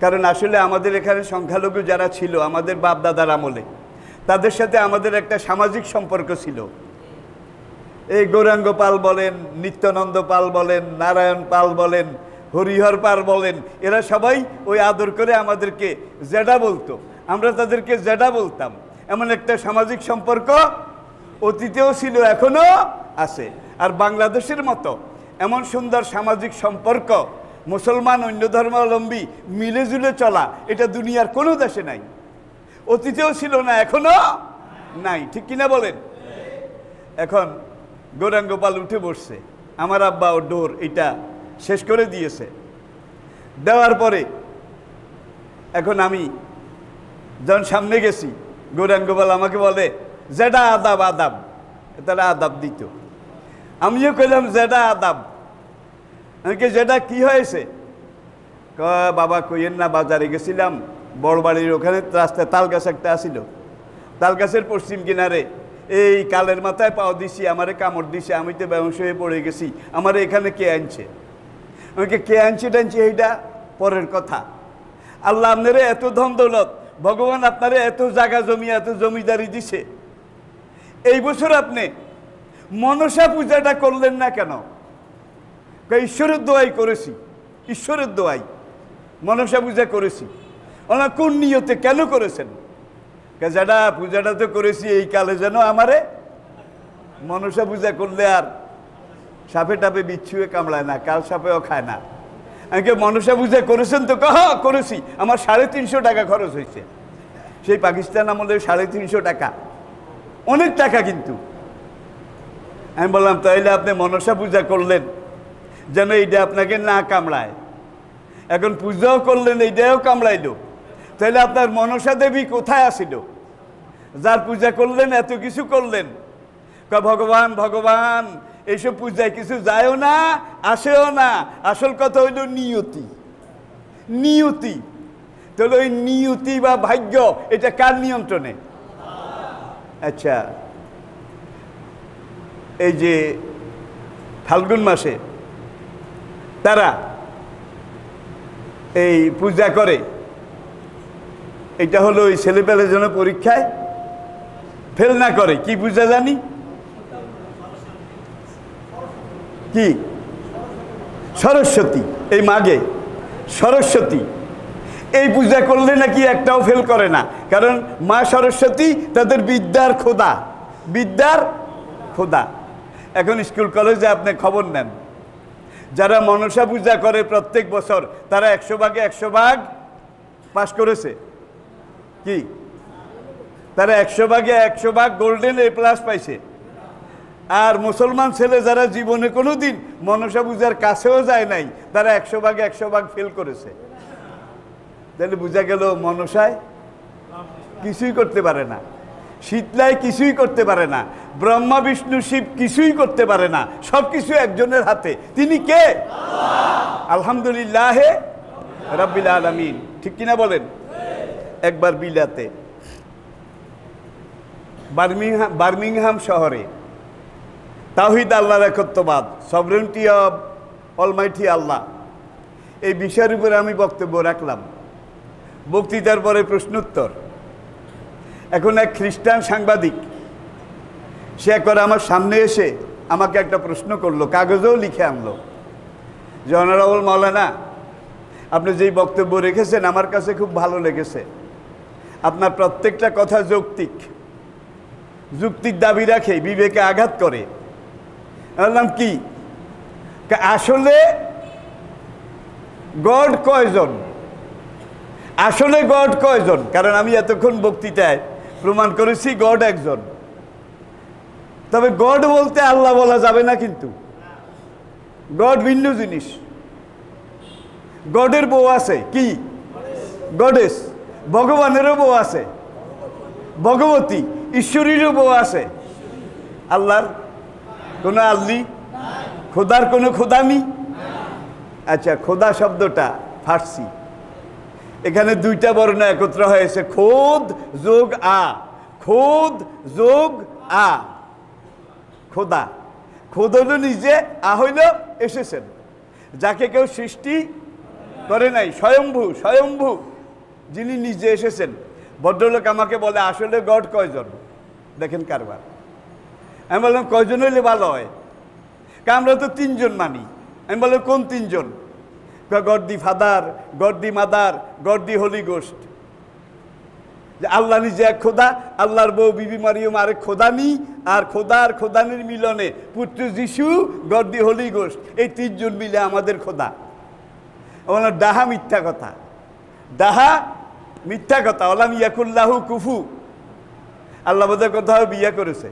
কারণ আসলে আমাদের এখানে সংখ্যালঘু যারা ছিল আমাদের বাপ দাদার আমলে, তাদের সাথে আমাদের একটা সামাজিক সম্পর্ক ছিল। এই গৌরাঙ্গ পাল বলেন, নিত্যানন্দ পাল বলেন, নারায়ণ পাল বলেন, হরিহর পাল বলেন, এরা সবাই ওই আদর করে আমাদেরকে জেডা বলতো, আমরা তাদেরকে জেডা বলতাম। এমন একটা সামাজিক সম্পর্ক অতীতেও ছিল, এখনো আছে। আর বাংলাদেশের মতো এমন সুন্দর সামাজিক সম্পর্ক মুসলমান অন্য ধর্মাবলম্বী মিলে জুলে চলা, এটা দুনিয়ার কোনো দেশে নাই। অতীতেও ছিল না, এখনো নাই। ঠিক কিনা বলেন? এখন গৌরাঙ্গপাল উঠে বসছে, আমার আব্বা ও ডোর এটা শেষ করে দিয়েছে। দেওয়ার পরে এখন আমি যখন সামনে গেছি, গৌরাঙ্গপাল আমাকে বলে, যেটা আদাব আদাব, তারা আদাব দিত। আমিও কইলাম যেটা আদাব। আমাকে যেটা কি হয়েছে? বাবা কইয়েন না, বাজারে গেছিলাম, বড় বাড়ির ওখানে রাস্তায় তাল গাছ একটা আসিল, তাল গাছের পশ্চিম কিনারে এই কালের মাথায় পাও দিছি, আমারে কামড় দিছে, আমি তো বেহুশ হয়ে পড়ে গেছি, আমারে এখানে কে আনছে? আমাকে কে আনছে টানছে এইটা পরের কথা। আল্লাহ আপনারে এত ধন দৌলত, ভগবান আপনারে এত জায়গা জমি, এত জমিদারি দিছে, এই বছর আপনি মনসা পূজাটা করলেন না কেন? ঈশ্বরের দোয়াই করেছি, ঈশ্বরের দোয়াই মনসা পূজা করেছি। ওনার কোন নিয়তে কেন করেছেন? যেটা পূজাটা তো করেছি এই কালে যেন আমারে মনসা পূজা করলে আর সাপে টাপে বিচ্ছুয়ে কামড়ায় না, কাল সাপেও খায় না। আমাকে মনসা পূজা করেছেন তো? করেছি। আমার 350 টাকা খরচ হয়েছে সেই পাকিস্তান আমলে, 350 টাকা, অনেক টাকা। কিন্তু আমি বললাম তাইলে আপনি মনসা পূজা করলেন যেন এইটা আপনাকে না কামড়ায়, এখন পূজাও করলেন এইটাও কামড়াইল, তাহলে আপনার মনসা দেবী কোথায় আসিল? যার পূজা করলেন, এত কিছু করলেন, ভগবান ভগবান এইসব পূজায় কিছু যায়ও না, আসেও না। আসল কথা হইল নিয়তি। নিয়তি তাহলে ওই নিয়তি বা ভাগ্য এটা কার নিয়ন্ত্রণে? আচ্ছা, এই যে ফাল্গুন মাসে তারা এই পূজা করে, এটা হলো ওই ছেলেপেলের জন্য পরীক্ষায় ফেল না করে। কি পূজা জানি? কি? সরস্বতী। এই মাঘে সরস্বতী এই পূজা করলে নাকি একটাও ফেল করে না, কারণ মা সরস্বতী তাদের বিদ্যার খোদা, বিদ্যার খোদা। এখন স্কুল কলেজে আপনি খবর নেন, যারা মনসা পূজা করে প্রত্যেক বছর, তারা 100 ভাগে 100 ভাগ পাস করেছে। কি? তারা 100 ভাগে 100 ভাগ গোল্ডেন A+ পাইছে। আর মুসলমান ছেলে যারা জীবনে কোনো দিন মনসা পূজার কাছেও যায় নাই, তারা 100 ভাগে 100 ভাগ ফেল করেছে। তাহলে বোঝা গেল মনসায় কিছুই করতে পারে না, শীতলায় কিছুই করতে পারে না, ব্রহ্মা বিষ্ণু শিব কিছুই করতে পারে না, সব কিছু একজনের হাতে। তিনি কে? আলহামদুলিল্লাহ রাব্বিল আলামিন। ঠিক কিনা বলেন? একবার বিলাতে বার্মিংহাম শহরে তাওহীদ আল্লাহর একত্ববাদ, সভরেন্টি অব অলমাইটি আল্লাহ, এই বিষয়ের উপরে আমি বক্তব্য রাখলাম। বক্তৃতার পরে প্রশ্নোত্তর। এখন এক খ্রিস্টান সাংবাদিক, সে একবার আমার সামনে এসে আমাকে একটা প্রশ্ন করলো, কাগজেও লিখে আনলো যে অনারেবল মাওলানা, আপনি যেই বক্তব্য রেখেছেন আমার কাছে খুব ভালো লেগেছে, আপনার প্রত্যেকটা কথা যৌক্তিক, যুক্তির দাবি রাখে, বিবেকে আঘাত করে। বললাম কি? আসলে গড কয়জন? আসলে গড কয়জন? কারণ আমি এতক্ষণ বক্তৃতায় প্রমাণ করেছি গড একজন। তবে গড বলতে আল্লাহ বলা যাবে না, কিন্তু গড ভিন্ন জিনিস। গডের বউ আছে, কি? গডেস। ভগবানেরও বউ আছে, ভগবতী। ঈশ্বরীরও বউ আছে। আল্লাহর কোনো আল্লি? খোদার কোনো খোদানি? আচ্ছা, খোদা শব্দটা ফার্সি, এখানে দুইটা বর্ণ একত্র হয়েছে, খোদ যোগ আ, খোদ যোগ আ, খোদা। খোদ হলো নিজে, আ হইল এসেছেন, যাকে কেউ সৃষ্টি করে নাই, স্বয়ম্ভু, স্বয়ম্ভু যিনি নিজে এসেছেন। ভদ্রলোক আমাকে বলে আসলে গড কয়জন? দেখেন কারবার। আমি বললাম কয়জন হইলে ভালো হয়? আমরা তো 3 জন মানি। আমি বললাম কোন 3 জন? God the Father, God the Mother, God the Holy Ghost. যে আল্লাহ নিজে এক খোদা, আল্লাহর বউ বিবি মারিয়ম আরেক খোদানি, আর খোদা আর খোদানির মিলনে পুত্র যিশু, গড দি হোলি গোস্ট, এই 3 জন মিলে আমাদের খোদা। বললাম ডাহা মিথ্যা কথা, ডাহা মিথ্যা কথা। ওলাম ইয়াকুল্লাহু কুফু, আল্লাহ বোধহয় কোথাও বিয়া করেছে।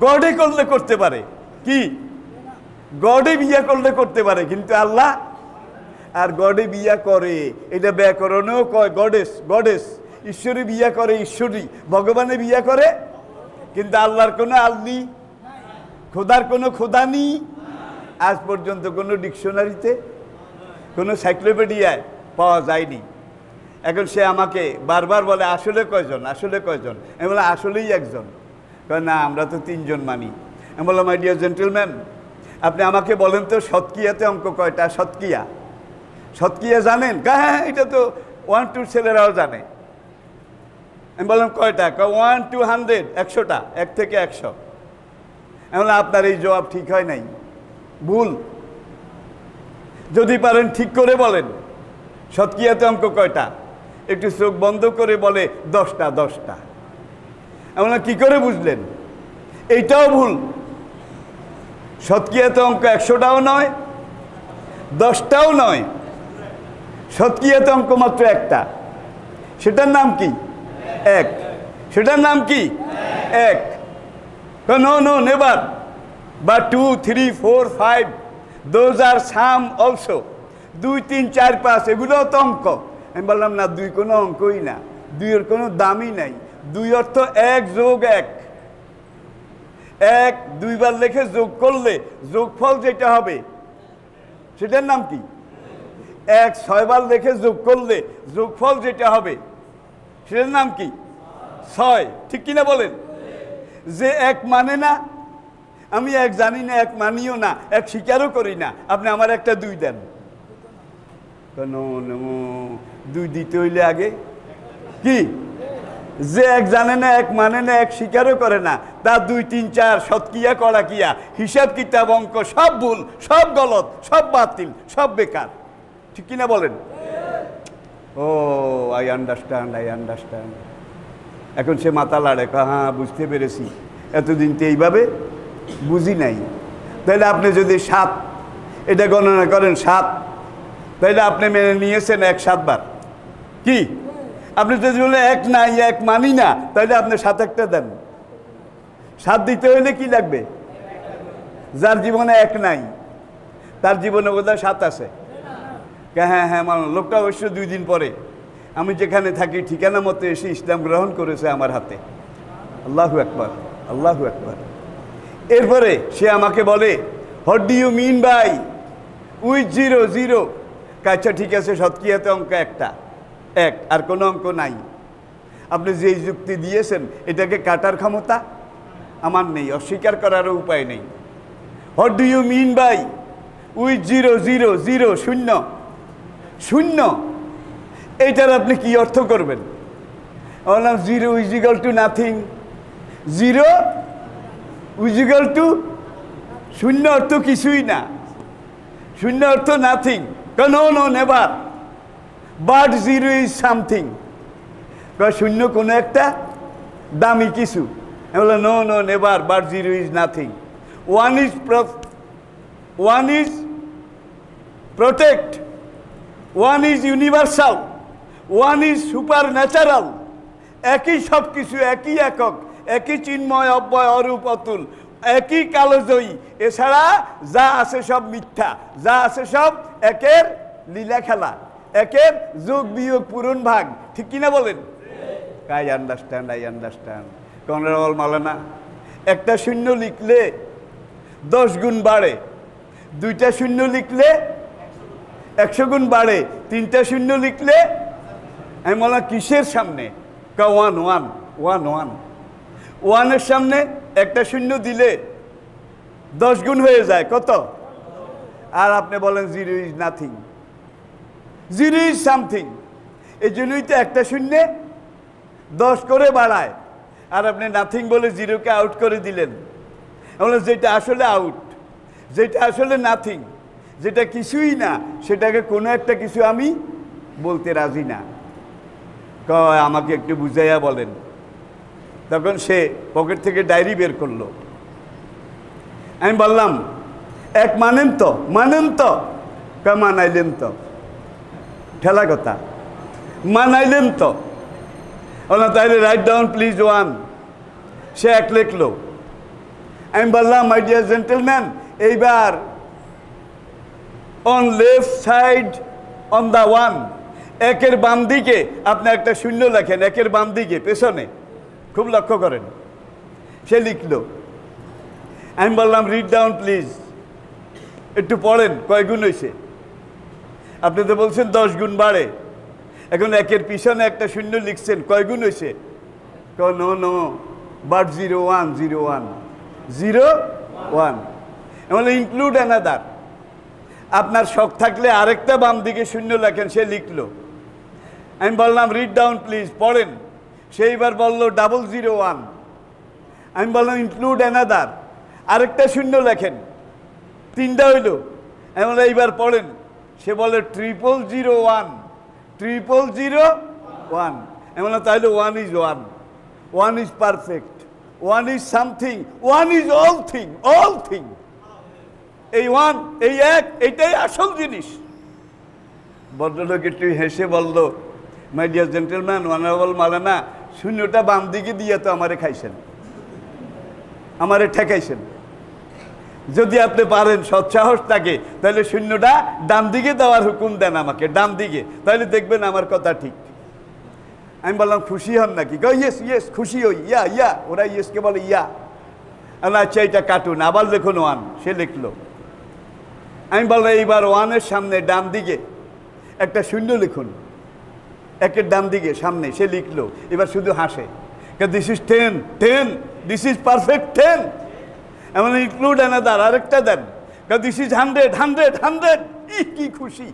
গডে করলে করতে পারে, কি? গডে বিয়া করলে করতে পারে, কিন্তু আল্লাহ আর গডে বিয়া করে, এটা ব্যাকরণেও কয় গডেস, গডেস। ঈশ্বরী বিয়া করে ঈশ্বরী, ভগবানে বিয়া করে কিন্তু আল্লাহর কোনো আল্লি, খোদার কোনো খোদা নেই আজ পর্যন্ত কোনো ডিকশনারিতে, কোনো সাইক্লোপিডিয়ায় পাওয়া যায়নি। এখন সে আমাকে বারবার বলে আসলে কয়জন, আসলে কয়জন? আমি বললাম আসলেই একজন। কয় না, আমরা তো 3 জন মানি। আমি বললাম মাই ডিয়ার জেন্টলম্যান, আপনি আমাকে বলেন তো শতকিয়াতে অঙ্ক কয়টা? শতকিয়া, শতকিয়া জানেন? হ্যাঁ, এটা তো 1 2 ছেলেরাও জানে। আমি বললাম কয়টা? 1 2 100, 100টা, 1 থেকে 100। আমি বললাম আপনার এই জবাব ঠিক হয় নাই, ভুল। যদি পারেন ঠিক করে বলেন শতকিয়াতে অঙ্ক কয়টা। একটু চোখ বন্ধ করে বলে 10টা, 10টা। আমি বললাম কি করে বুঝলেন? এইটাও ভুল। শতকিয়াতে অঙ্ক 100টাও নয়, 10টাও নয়। শতকিয়াতে অঙ্ক মাত্র একটা, সেটার নাম কি? 1। সেটার নাম কি? 1। নো নো নেভার, বা 2 3 4 5, দোজ আর সাম অলসো। 2 3 4 5 এগুলোও তো অঙ্ক। আমি বললাম না, 2 কোনো অঙ্কই না, 2-এর কোনো দামই নাই। 2 অর্থ 1 যোগ 1। 1 2 বার লেখে যোগ করলে যোগফল যেটা হবে সেটার নাম কি? 1 6 বার লেখে যোগ করলে যোগফল যেটা হবে সেটার নাম কি? 6। ঠিক কিনা বলেন? যে 1 মানে না, আমি 1 জানি না, 1 মানিও না, 1 স্বীকারও করি না, আপনি আমার একটা 2 দেন। কেন 2 দিতে হইলে আগে কি? যে 1 জানে না, 1 মানে না, 1 স্বীকারও করে না, তার 2 3 4 শতকিয়া করা কিয়া হিসাব কিতাব অঙ্ক সব ভুল, সব গলত, সব বাতিল, সব বেকার। ঠিক কিনা বলেন? ও আই আন্ডারস্ট্যান্ড, আই আন্ডারস্ট্যান্ড। এখন সে মাথা লাড়ে, হ্যাঁ বুঝতে পেরেছি, এতদিন তো এইভাবে বুঝি নাই। তাহলে আপনি যদি 7 এটা গণনা করেন 7, তাহলে আপনি মেনে নিয়েছেন 1 7 বার। কি আপনি যদি বলে 1 নাই, 1 মানি না, তাহলে আপনি 7 একটা দেন। 7 দিতে হইলে কি লাগবে? যার জীবনে 1 নাই তার জীবনে বোধহয় 7 আছে। হ্যাঁ হ্যাঁ মানো। লোকটা অবশ্য 2 দিন পরে আমি যেখানে থাকি ঠিকানা মতো এসে ইসলাম গ্রহণ করেছে আমার হাতে। আল্লাহু আকবার, আল্লাহু আকবার। এরপরে সে আমাকে বলে what do you mean by with 0 0? আচ্ছা ঠিক আছে, শতকিয়াতে অঙ্ক একটা, 1, আর কোনো অঙ্ক নাই। আপনি যেই যুক্তি দিয়েছেন এটাকে কাটার ক্ষমতা আমার নেই, অস্বীকার করারও উপায় নেই। What do you mean by with 0 0 0? শূন্য, শূন্য। এইটার আপনি কি অর্থ করবেন? বললাম 0 is equal to nothing. 0 is equal to শূন্য অর্থ কিছুই না, শূন্য অর্থ nothing. No no never, but 0 is something. শূন্য কোনো একটা দামি কিছু। আমি বললাম no no never, but 0 is nothing. 1 is protect, 1 is universal, 1 is super natural. একই সব কিছু, একই একক, একই চিন্ময় অব্যয় অরূপ অতুল, একই কালোজয়ী। এছাড়া যা আছে সব মিথ্যা, যা আছে সব একের লীলা খেলা, একের যোগ বিয়োগ পূরণ ভাগ। ঠিক কিনা বলেন? I understand, I understand. Honourable মাওলানা, একটা শূন্য লিখলে 10 গুণ বাড়ে, 2টা শূন্য লিখলে 100 গুণ বাড়ে, 3টা শূন্য লিখলে। আমি বললাম কিসের সামনে? 1 1 1 1। 1-এর সামনে একটা শূন্য দিলে 10 গুণ হয়ে যায় কত? আর আপনি বলেন 0 ইজ নাথিং, 0 ইজ সামথিং। এই জন্যই তো একটা শূন্যে 10 করে বাড়ায়, আর আপনি নাথিং বলে 0কে আউট করে দিলেন। যেটা আসলে আউট, যেটা আসলে নাথিং, যেটা কিছুই না, সেটাকে কোনো একটা কিছু আমি বলতে রাজি না। আমাকে একটু বুঝাইয়া বলেন। তখন সে পকেট থেকে ডায়েরি বের করলো। আমি বললাম 1 মানেন তো? মানেন তো? মানাইলেন তো? ঠেলা কথা, মানাইলেন তো? বললাম তাহলে রাইট ডাউন প্লিজ 1। সে 1 লিখলো। আমি বললাম মাই ডিয়ার জেন্টলম্যান, এইবার on left side on the 1, 1-এর বাম দিকে আপনি একটা শূন্য লেখেন, 1-এর বাম দিকে পেছনে। খুব লক্ষ্য করেন, সে লিখলো। আমি বললাম রিড ডাউন প্লিজ, একটু পড়েন কয় গুণ হয়েছে। আপনি তো বলছেন 10 গুণ বাড়ে, এখন একের পিছনে একটা শূন্য লিখছেন, কয় গুণ হয়েছে? নো নো, বাট 01 01 01, এমন ইনক্লুড অ্যানাদার। আপনার শখ থাকলে আরেকটা বাম দিকে শূন্য লেখেন, সে লিখলো। আমি বললাম রিড ডাউন প্লিজ, পড়েন। সেইবার বলল 001। আমি বললাম ইনক্লুড অ্যানাদার, আরেকটা শূন্য লেখেন, 3টা হইল। আমি বললাম এইবার পড়েন। সে বলে 0001 0001। আমি বললাম তাহলে 1 is 1, 1 is perfect, 1 is something, 1 is all thing, all thing। এই 1, এই এক, এইটাই আসল জিনিস। ভদ্রলোক একটু হেসে বলল, মাই ডিয়ার জেন্টেলম্যান, অনারেবল মাওলানা, শূন্যটা বাম দিকে দিয়ে তো আমারে খাইছেন, আমারে ঠেকাইছেন। যদি আপনি পারেন, সৎসাহস থাকে, তাহলে শূন্যটা ডান দিকে দেওয়ার হুকুম দেন আমাকে, ডান দিকে, তাহলে দেখবেন আমার কথা ঠিক। আমি বললাম খুশি হন নাকি? ইয়েস ইয়েস, খুশি হই, ইয়া ইয়া, ওরা ইয়েসকে বলে ইয়া। আচ্ছা এটা কাটুন, আবার দেখুন 1, সে লিখলো। আমি বললাম এইবার 1-এর সামনে ডান দিকে একটা শূন্য লিখুন, একের ডান দিকে সামনে, সে লিখলো। এবার শুধু হাসে, this is 10 10, this is perfect 10। এমন ইনক্লুড অ্যানাদার, আরেকটা দেন, দিস ইজ 100 100 100। কি খুশি।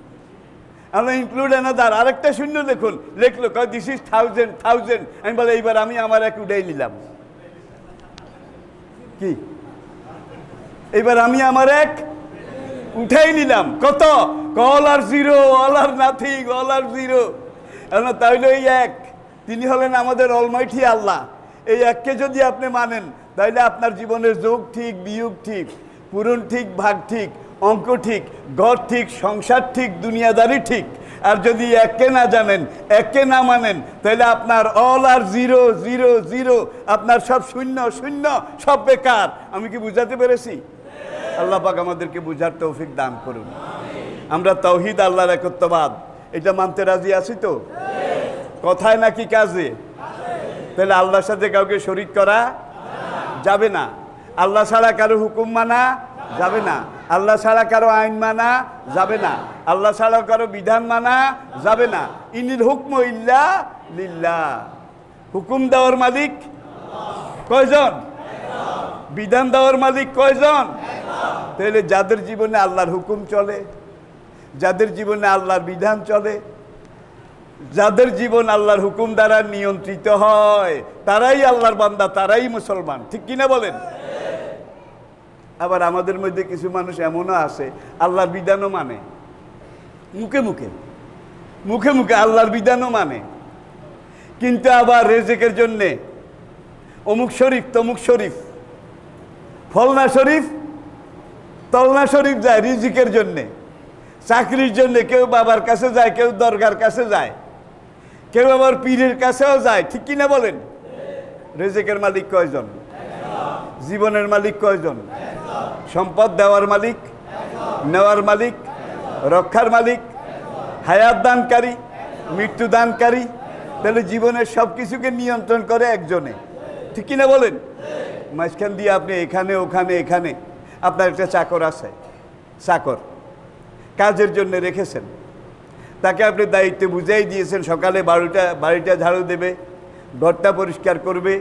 আমরা ইনক্লুড অ্যানাদার, আরেকটা শূন্য লিখুন, লিখলো, দিস ইজ 1000 1000। আমি বলে এইবার আমি আমার এক উঠাই নিলাম। কি? এইবার আমি আমার এক উঠাই নিলাম। কত? অল আর জিরো, অল আর নাথিং, অল আর জিরো। তাইলে এই এক, তিনি হলেন আমাদের অলমাইটি আল্লাহ। এই এককে যদি আপনি মানেন, তাইলে আপনার জীবনের যোগ ঠিক, বিয়োগ ঠিক, পূরণ ঠিক, ভাগ ঠিক, অঙ্ক ঠিক, ঘর ঠিক, সংসার ঠিক, দুনিয়াদারি ঠিক। আর যদি এককে না জানেন, এককে না মানেন, তাহলে আপনার অল আর জিরো জিরো জিরো, আপনার সব শূন্য শূন্য, সব বেকার। আমি কি বুঝাতে পেরেছি? আল্লাহ পাক আমাদেরকে বুঝার তৌফিক দান করুন। আমরা তাওহীদ, আল্লাহর একত্ববাদ, এটা মানতে রাজি আছি তো? কথায় নাকি কাজে? তাহলে আল্লাহর সাথে কাউকে শরীক করা যাবে না। আল্লাহ ছাড়া কারো হুকুম মানা যাবে না। আল্লাহ ছাড়া কারো আইন মানা যাবে না। আল্লাহ ছাড়া কারো বিধান মানা যাবে না। ইনিল হুকম ইল্লা লিল্লাহ। হুকুম দেওয়ার মালিক কয়জন? বিধান দেওয়ার মালিক কয়জন? তাহলে যাদের জীবনে আল্লাহর হুকুম চলে, যাদের জীবনে আল্লাহর বিধান চলে, যাদের জীবন আল্লাহর হুকুম দ্বারা নিয়ন্ত্রিত হয়, তারাই আল্লাহর বান্দা, তারাই মুসলমান। ঠিক কিনা বলেন? আবার আমাদের মধ্যে কিছু মানুষ এমনও আছে, আল্লাহর বিধানও মানে, মুখে মুখে মুখে মুখে আল্লাহর বিধানও মানে, কিন্তু আবার রেজেকের জন্যে অমুক শরীফ তমুক শরীফ, ফলনা শরীফ তলনা শরীফ যায় রিজিকের জন্যে, চাকরির জন্যে। কেউ বাবার কাছে যায়, কেউ দরগার কাছে যায়, কেউ আবার পীরের কাছেও যায়। ঠিক কিনা বলেন? রেজেকের মালিক কয়জন? জীবনের মালিক কয়জন? সম্পদ দেওয়ার মালিক, নেওয়ার মালিক, রক্ষার মালিক, হায়াত দানকারী, মৃত্যু দানকারী। তাহলে জীবনের সব কিছুকে নিয়ন্ত্রণ করে একজনে। ঠিক কিনা বলেন? মাঝখান দিয়ে আপনি এখানে ওখানে এখানে, আপনার একটা চাকর আছে, চাকর কাজের জন্য রেখেছেন, তাকে আপনি দায়িত্ব বুঝাই দিয়েছেন, সকালে বাড়িটা ঝাড়ু দেবে, ঘরটা পরিষ্কার করবে,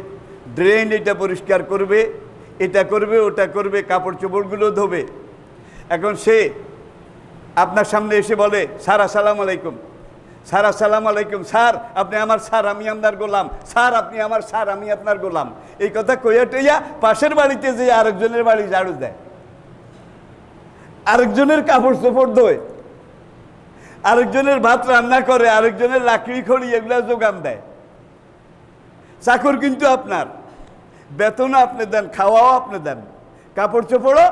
ড্রেন এটা পরিষ্কার করবে, এটা করবে, ওটা করবে, কাপড় চোপড়গুলো ধোবে। এখন সে আপনার সামনে এসে বলে, স্যার আসসালামু আলাইকুম, স্যার আসসালামু আলাইকুম, স্যার আপনি আমার স্যার, আমি আপনার গোলাম, স্যার আপনি আমার স্যার, আমি আপনার গোলাম। এই কথা কইয়া টইয়া পাশের বাড়িতে যে আরেকজনের বাড়ি ঝাড়ু দেয়, আরেকজনের কাপড় চোপড় ধোয়, আরেকজনের ভাত রান্না করে, আরেকজনের লাকড়ি খড়ি এগুলা যোগান দেয়। চাকর কিন্তু আপনার, বেতনও আপনি দেন, খাওয়াও আপনি দেন, কাপড় চোপড়ও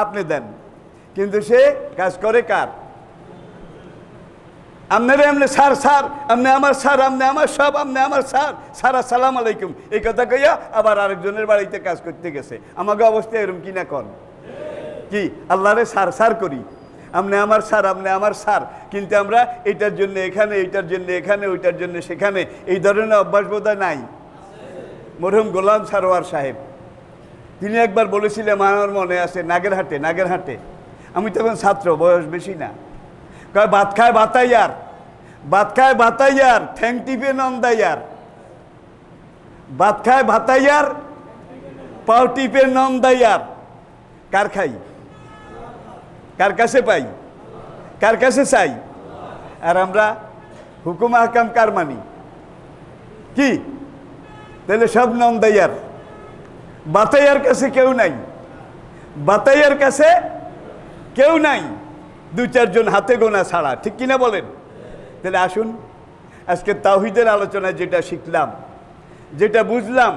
আপনি দেন, কিন্তু সে কাজ করে কার? আপনারে আপনি স্যার স্যার, আপনি আমার স্যার, আপনি আমার সব, আপনি আমার স্যার, স্যার আসসালামু আলাইকুম, এই কথা কইয়া আবার আরেকজনের বাড়িতে কাজ করতে গেছে। আমাকে অবস্থা এরকম কিনা কন? কি আল্লাহরে স্যার স্যার করি, আপনি আমার স্যার, আপনি আমার স্যার, কিন্তু আমরা এটার জন্য এখানে, এইটার জন্য এখানে, ওইটার জন্য সেখানে, এই ধরনের অভ্যাস বোধহয় নাই, মরহুম গোলাম সারোয়ার সাহেব, তিনি একবার বলেছিলেন, আমার মনে আছে, নাগেরহাটে আমি তখন ছাত্র, বয়স বেশি না, কয় ভাত খায় ভাতাইয়ার ঠ্যাং টিপে নন্দাইয়ার, ভাত খায় ভাতাইয়ার পাও টিপে নন্দাইয়ার। কার খাই? কার কাছে পাই? কার কাছে চাই? আর আমরা হুকুম আহকাম কার মানি? কি? তাহলে সব নন্দাইয়ার, বাতাইয়ার কাছে কেউ নাই, বাতাইয়ার কাছে কেউ নাই, দু চারজন হাতে গোনা ছাড়া, ঠিক কিনা বলেন? তাহলে আসুন আজকে তাওহীদের আলোচনায় যেটা শিখলাম, যেটা বুঝলাম,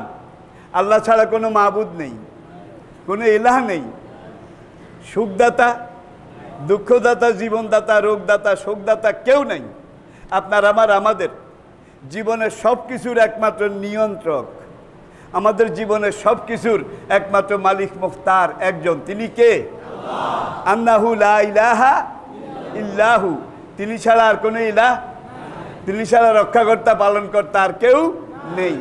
আল্লাহ ছাড়া কোনো মাবুদ নেই, কোনো ইলাহ নেই, সুখদাতা, দুঃখদাতা, জীবনদাতা, রোগদাতা, শোকদাতা কেউ নেই। আপনার আমাদের জীবনের সব কিছুর একমাত্র নিয়ন্ত্রক, আমাদের জীবনের সব কিছুর একমাত্র মালিক মুখতার একজন, তিনি কে? আন্নাহু লা ইলাহা ইল্লাহু, তিনি ছাড়া আর কোনো ইলাহ, তিনি ছাড়া রক্ষাকর্তা পালনকর্তা আর কেউ নেই।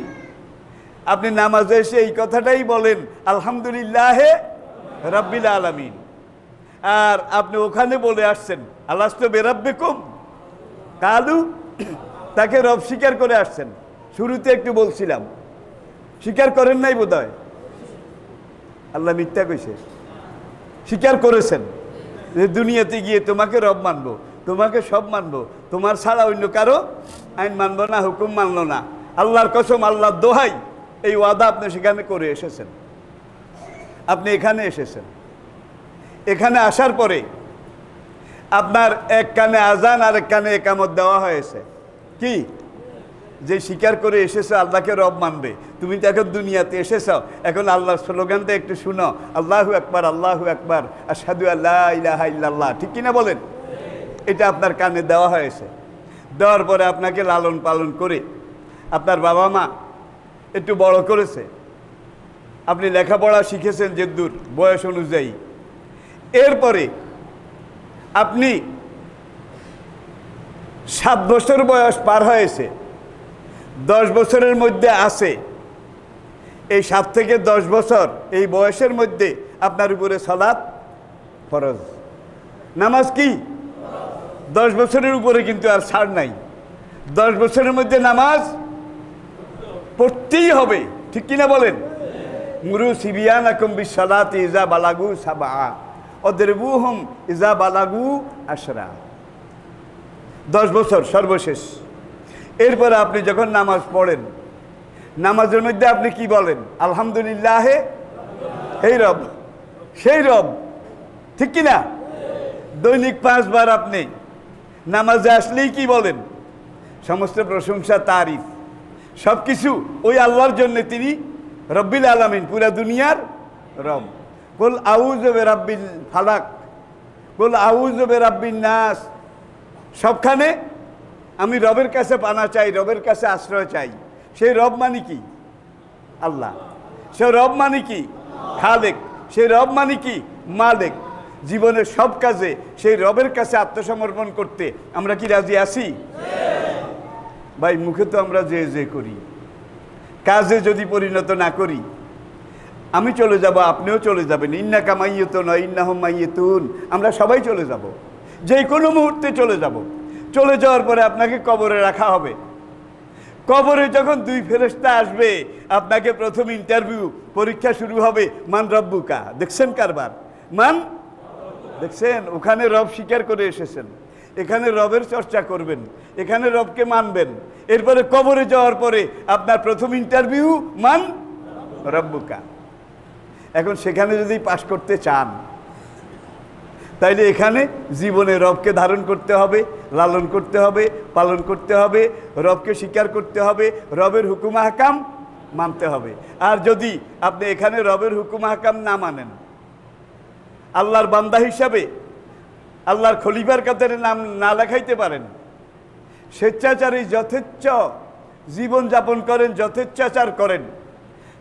আপনি নামাজে এসে এই কথাটাই বলেন, আলহামদুলিল্লাহে রাব্বিল আলামিন, আর আপনি ওখানে বলে আসছেন আলাস্তু বিরাব্বিকুম কালু, তাকে রব স্বীকার করে আসছেন। শুরুতে একটু বলছিলাম, স্বীকার করেন নাই বোধহয়, আল্লাহ মিথ্যা কইছে, স্বীকার করেছেন যে দুনিয়াতে গিয়ে তোমাকে রব মানবো, তোমাকে সব মানবো, তোমার ছাড়া অন্য কারো আইন মানবো না, হুকুম মানলো না। আল্লাহর কসম, আল্লাহর দোহাই, এই ওয়াদা আপনি সেখানে করে এসেছেন। আপনি এখানে এসেছেন, এখানে আসার পরে আপনার এক কানে আজান আর এক কানে একামত দেওয়া হয়েছে। কি? যে স্বীকার করে এসেছো আল্লাহকে রব মানবে, তুমি তো এখন দুনিয়াতে এসেছ, এখন আল্লাহর স্লোগানটা একটু শুনো, আল্লাহু আকবার, আল্লাহু আকবার, আশহাদু আল্লা ইলাহা ইল্লাল্লাহ, ঠিক কিনা বলেন? এটা আপনার কানে দেওয়া হয়েছে। দেওয়ার পরে আপনাকে লালন পালন করে আপনার বাবা মা একটু বড় করেছে, আপনি লেখাপড়া শিখেছেন যেদূর বয়স অনুযায়ী। এরপরে আপনি 7 বছর বয়স পার হয়েছে, 10 বছরের মধ্যে আছে, এই 7 থেকে 10 বছর এই বয়সের মধ্যে আপনার উপরে সালাত ফরজ, নামাজ কি 10 বছরের উপরে কিন্তু আর ছাড় নাই। 10 বছরের মধ্যে নামাজ পড়তেই হবে, ঠিক কিনা বলেন? মুরু সিবিয়ানাকুম বিসসালাতি ইজা বালাগু সাবা ওয়াদরিবুহুম ইজা বালাগু আশরা, 10 বছর সর্বশেষ। এরপরে আপনি যখন নামাজ পড়েন, নামাজের মধ্যে আপনি কি বলেন? আলহামদুলিল্লাহে এই রব, সেই রব, ঠিক কিনা? দৈনিক 5 বার আপনি নামাজে আসলেই কি বলেন? সমস্ত প্রশংসা, তারিফ, সব কিছু ওই আল্লাহর জন্য, তিনি রব্বিল আলামিন, পুরা দুনিয়ার রব। কুল আউযু বিরাব্বিল ফালাক, কুল আউযু বিরাব্বিন নাস, সবখানে আমি রবের কাছে পানা চাই, রবের কাছে আশ্রয় চাই। সেই রব মানে কি? আল্লাহ। সে রব মানে কি? খালেক। সেই রব মানে কি? মালিক। জীবনের সব কাজে সেই রবের কাছে আত্মসমর্পণ করতে আমরা কি রাজি আছি? ভাই, মুখে তো আমরা যে করি, কাজে যদি পরিণত না করি, আমি চলে যাব, আপনিও চলে যাবেন। ইন্নাকা মাইয়িতুন ওয়া ইন্নাহুম মাইয়িতুন, আমরা সবাই চলে যাব, যে কোনো মুহূর্তে চলে যাব। চলে যাওয়ার পরে আপনাকে কবরে রাখা হবে। কবরে যখন 2 ফেরেশতা আসবে, আপনাকে প্রথম ইন্টারভিউ, পরীক্ষা শুরু হবে। মান রব্বুকা, দেখছেন কারবার? মান, দেখছেন? ওখানে রব স্বীকার করে এসেছেন, এখানে রবের চর্চা করবেন, এখানে রবকে মানবেন। এরপরে কবরে যাওয়ার পরে আপনার প্রথম ইন্টারভিউ মান রব্বুকা। এখন সেখানে যদি পাশ করতে চান, তাইলে এখানে জীবনে রবকে ধারণ করতে হবে, লালন করতে হবে, পালন করতে হবে, রবকে স্বীকার করতে হবে, রবের হুকুম আহকাম মানতে হবে। আর যদি আপনি এখানে রবের হুকুম আহকাম না মানেন, আল্লাহর বান্দা হিসাবে আল্লাহর খলিফার কাতারে নাম না লেখাইতে পারেন, স্বেচ্ছাচারী যথেচ্ছ জীবনযাপন করেন, যথেচ্ছাচার করেন,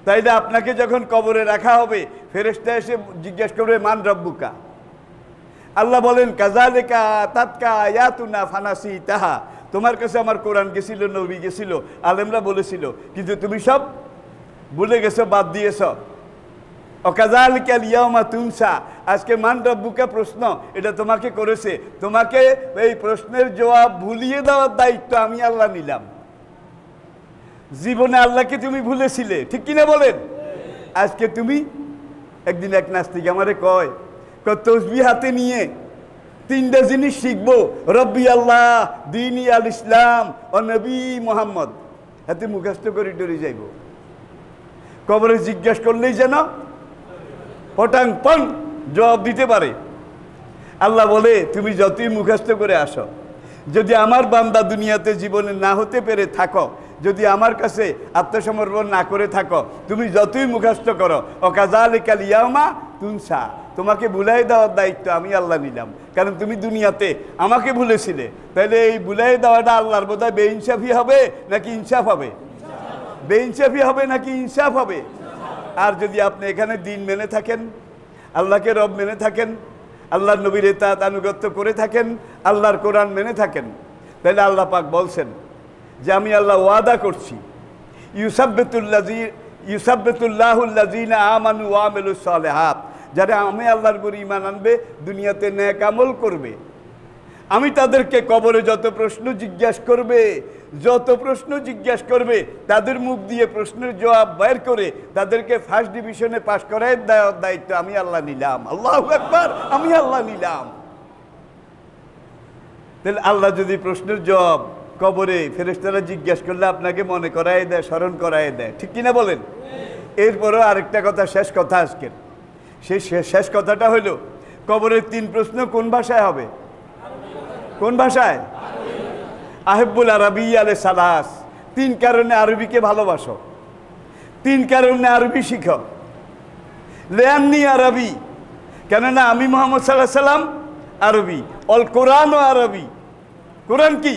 তাইলে আপনাকে যখন কবরে রাখা হবে, ফেরেশতা এসে জিজ্ঞেস করবে মান রব্বুকা। আল্লাহ বলেন কাযালিকা তাতকা আয়াতুনা ফানাসি তাহা, তোমার কাছে আমার কোরআন গেছিল, নবী গেছিল, আলেমরা বলেছিল, কিন্তু তুমি সব ভুলে গেছো, বাদ দিয়েছ। অকাযালিকাল ইয়াওমা তুনসা, আজকে মান রব্বুকা প্রশ্ন এটা তোমাকে করেছে, তোমাকে এই প্রশ্নের জবাব ভুলিয়ে দেওয়ার দায়িত্ব আমি আল্লাহ নিলাম। জীবনে আল্লাহকে তুমি ভুলেছিলে, ঠিক কিনা বলেন? আজকে তুমি, একদিন এক নাস্তিক আমারে কয় তসবিহ হাতে নিয়ে 3টা জিনিস শিখবো, রব্বি আল্লাহ, দীনি আল ইসলাম ও নবী মোহাম্মদ, হাতে মুখস্থ করে ডরে যাইব। কবরে জিজ্ঞেস করলেই যেন পটাং পং জবাব দিতে পারে। আল্লাহ বলে তুমি যতই মুখস্থ করে আসো, যদি আমার বান্দা দুনিয়াতে জীবনে না হতে পেরে থাকো, যদি আমার কাছে আত্মসমর্পণ না করে থাকো, তুমি যতই মুখস্থ করো, অকাযালিকাল ইয়াওমা তুনসা, তোমাকে ভুলাই দেওয়ার দায়িত্ব আমি আল্লাহ নিলাম। কারণ তুমি দুনিয়াতে আমাকে ভুলেছিলে। তাহলে এই ভুলাই দেওয়াটা আল্লাহর বোধহয় বেইনসাফি হবে নাকি ইনসাফ হবে? বেইনসাফি হবে নাকি ইনসাফ হবে? আর যদি আপনি এখানে দিন মেনে থাকেন, আল্লাহকে রব মেনে থাকেন, আল্লাহর নবীর ইতাআত আনুগত্য করে থাকেন, আল্লাহর কোরআন মেনে থাকেন, তাহলে আল্লাহ পাক বলছেন যে আমি আল্লাহ ওয়াদা করছি, ইউসাব্বিতুল্লাহুল্লাযীনা আমানু ওয়া আমিলুস সালিহাত, যারা আমি আল্লাহর উপর ঈমান আনবে, দুনিয়াতে নেক আমল করবে, আমি তাদেরকে কবরে যত প্রশ্ন জিজ্ঞাসা করবে তাদের মুখ দিয়ে প্রশ্নের জবাব বের করে তাদেরকে ফার্স্ট ডিভিশনে পাশ করার দায়িত্ব আমি আল্লাহ নিলাম। আল্লাহু আকবার, আমি আল্লাহ নিলাম। তাহলে আল্লাহ যদি প্রশ্নের জবাব কবরে ফেরেশতারা জিজ্ঞাসা করলে আপনাকে মনে করায় দেয়, স্মরণ করায় দেয়, ঠিক কিনা বলেন? এরপরও আরেকটা কথা, শেষ কথা আজকের, সেই শেষ কথাটা হলো কবরের 3 প্রশ্ন কোন ভাষায় হবে? কোন ভাষায়? আহেব্বুল আরবি আলে সালাস, 3 কারণে আরবিকে ভালোবাসো, 3 কারণে আরবি শিখো। লেয়ান্নি আরবি, কেননা আমি মুহাম্মদ সাল্লাল্লাহু আলাইহি সাল্লাম আরবি, অল কোরআনও আরবি। কোরআন কি?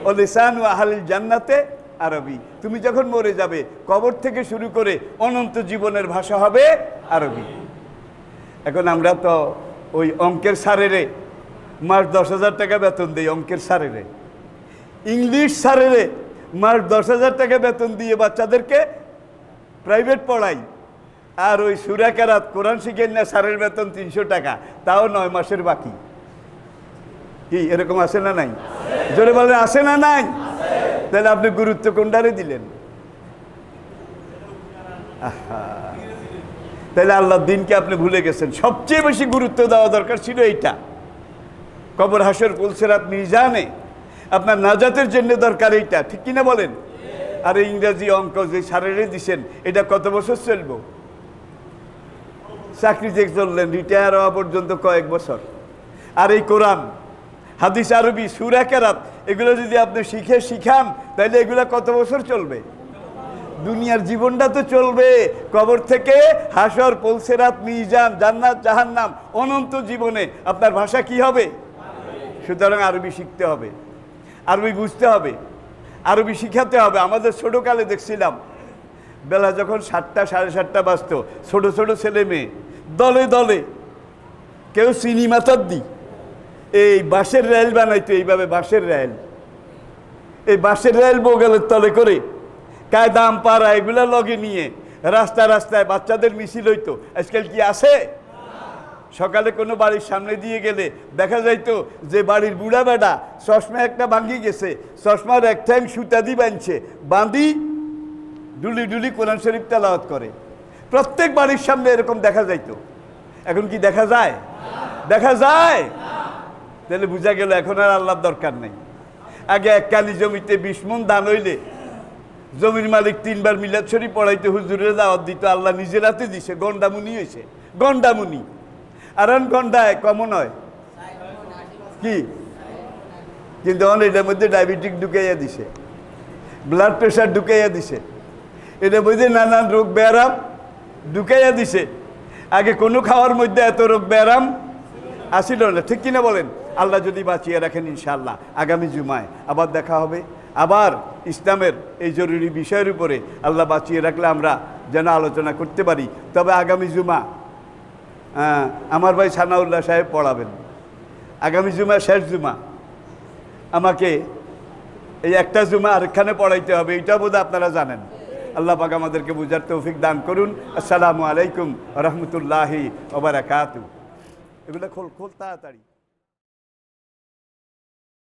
ও লিসানু আহলিল জান্নাতে আরবি। তুমি যখন মরে যাবে, কবর থেকে শুরু করে অনন্ত জীবনের ভাষা হবে আরবি। এখন আমরা তো ওই অঙ্কের স্যারেরে মাস 10,000 টাকা বেতন দিই, অঙ্কের স্যারেরে, ইংলিশ স্যারেরে মাস 10,000 টাকা বেতন দিয়ে বাচ্চাদেরকে প্রাইভেট পড়াই। আর ওই সূরা কেরাত কোরআন শিখেন না, স্যারের বেতন 300 টাকা, তাও 9 মাসের বাকি। কি এরকম আছে না নাই? জোরে বলেন, আছে না নাই? তাহলে আপনি গুরুত্ব কোনটারে দিলেন? তাহলে আল্লাহর দিনকে আপনি ভুলে গেছেন। সবচেয়ে বেশি গুরুত্ব দেওয়া দরকার ছিল এইটা। কবর, হাসর, পুলসিরাত, মিজানে আপনার নাজাতের জন্য দরকার এইটা, ঠিক কিনা বলেন? আর ইংরেজি অঙ্ক যে সারেরে দিছেন, এটা কত বছর চলব? চাকরিতে চললেন, রিটায়ার হওয়া পর্যন্ত কয়েক বছর। আর এই কোরআন, হাদিস, আরবি, সূরা কেরাত, এগুলো যদি আপনি শিখান, তাহলে এগুলো কত বছর চলবে? দুনিয়ার জীবনটা তো চলবে। কবর থেকে হাসর, পুলসিরাত, মিজান, জান্নাত, জাহান্নাম, অনন্ত জীবনে আপনার ভাষা কি হবে? সুতরাং আরবি শিখতে হবে, আরবি বুঝতে হবে, আরবি শিখাতে হবে। আমাদের ছোটোকালে দেখছিলাম, বেলা যখন 7টা, 7:30 বাজত, ছোট ছোট ছেলে মেয়ে দলে দলে, কেউ সিনেমাতার দি এই বাঁশের রেল বানাইতো, এইভাবে বাঁশের রেল, এই বাঁশের রেল বগলের তলে করে কায়দাম পাড়া এগুলা লগে নিয়ে রাস্তায় রাস্তায় বাচ্চাদের মিছিল হইতো। আজকাল কি আছে? সকালে কোনো বাড়ির সামনে দিয়ে গেলে দেখা যাইতো যে বাড়ির বুড়া বেটা চশমা একটা ভাঙ্গি গেছে, চশমার এক ঠ্যাং সুতা দিয়ে বাঁধছে, বাঁধি ডুলি ডুলি কোরআন শরীফ তেলাওয়াত করে। প্রত্যেক বাড়ির সামনে এরকম দেখা যাইতো। এখন কি দেখা যায়? দেখা যায়? তাহলে বোঝা গেল এখন আর আল্লাহর দরকার নেই। আগে এক কানি জমিতে 20 মণ ধান হইলে জমির মালিক 3 বার মিলাদ শরীফ পড়াইতে হুজুরের দাওয়াত দিত, আল্লাহ নিজের হাতে দিছে, গন্ডামুনি হয়েছে, গন্ডামুনি। আর ঘন্টায় কমন হয় কি? কিন্তু এটার মধ্যে ডায়াবেটিক ঢুকাইয়া দিছে, ব্লাড প্রেশার ঢুকাইয়া দিছে, এটার মধ্যে নানান রোগ ব্যায়াম ঢুকাইয়া দিছে। আগে কোনো খাওয়ার মধ্যে এত রোগ ব্যায়াম আসিল না, ঠিক কিনা বলেন? আল্লাহ যদি বাঁচিয়ে রাখেন, ইনশাআল্লাহ আগামী জুমায় আবার দেখা হবে। আবার ইসলামের এই জরুরি বিষয়ের উপরে আল্লাহ বাঁচিয়ে রাখলে আমরা যেন আলোচনা করতে পারি। তবে আগামী জুমা আমার ভাই সানাউল্লাহ সাহেব পড়াবেন। আগামী জুমা শেষ জুমা, আমাকে এই একটা জুমা আরেকখানে পড়াইতে হবে, এটা বোধহয় আপনারা জানেন। আল্লাহ পাক আমাদেরকে বুঝার তৌফিক দান করুন। আসসালামু আলাইকুম রহমতুল্লাহি ওয়া বারাকাতুহু। এগুলো খোল খোল তাড়াতাড়ি।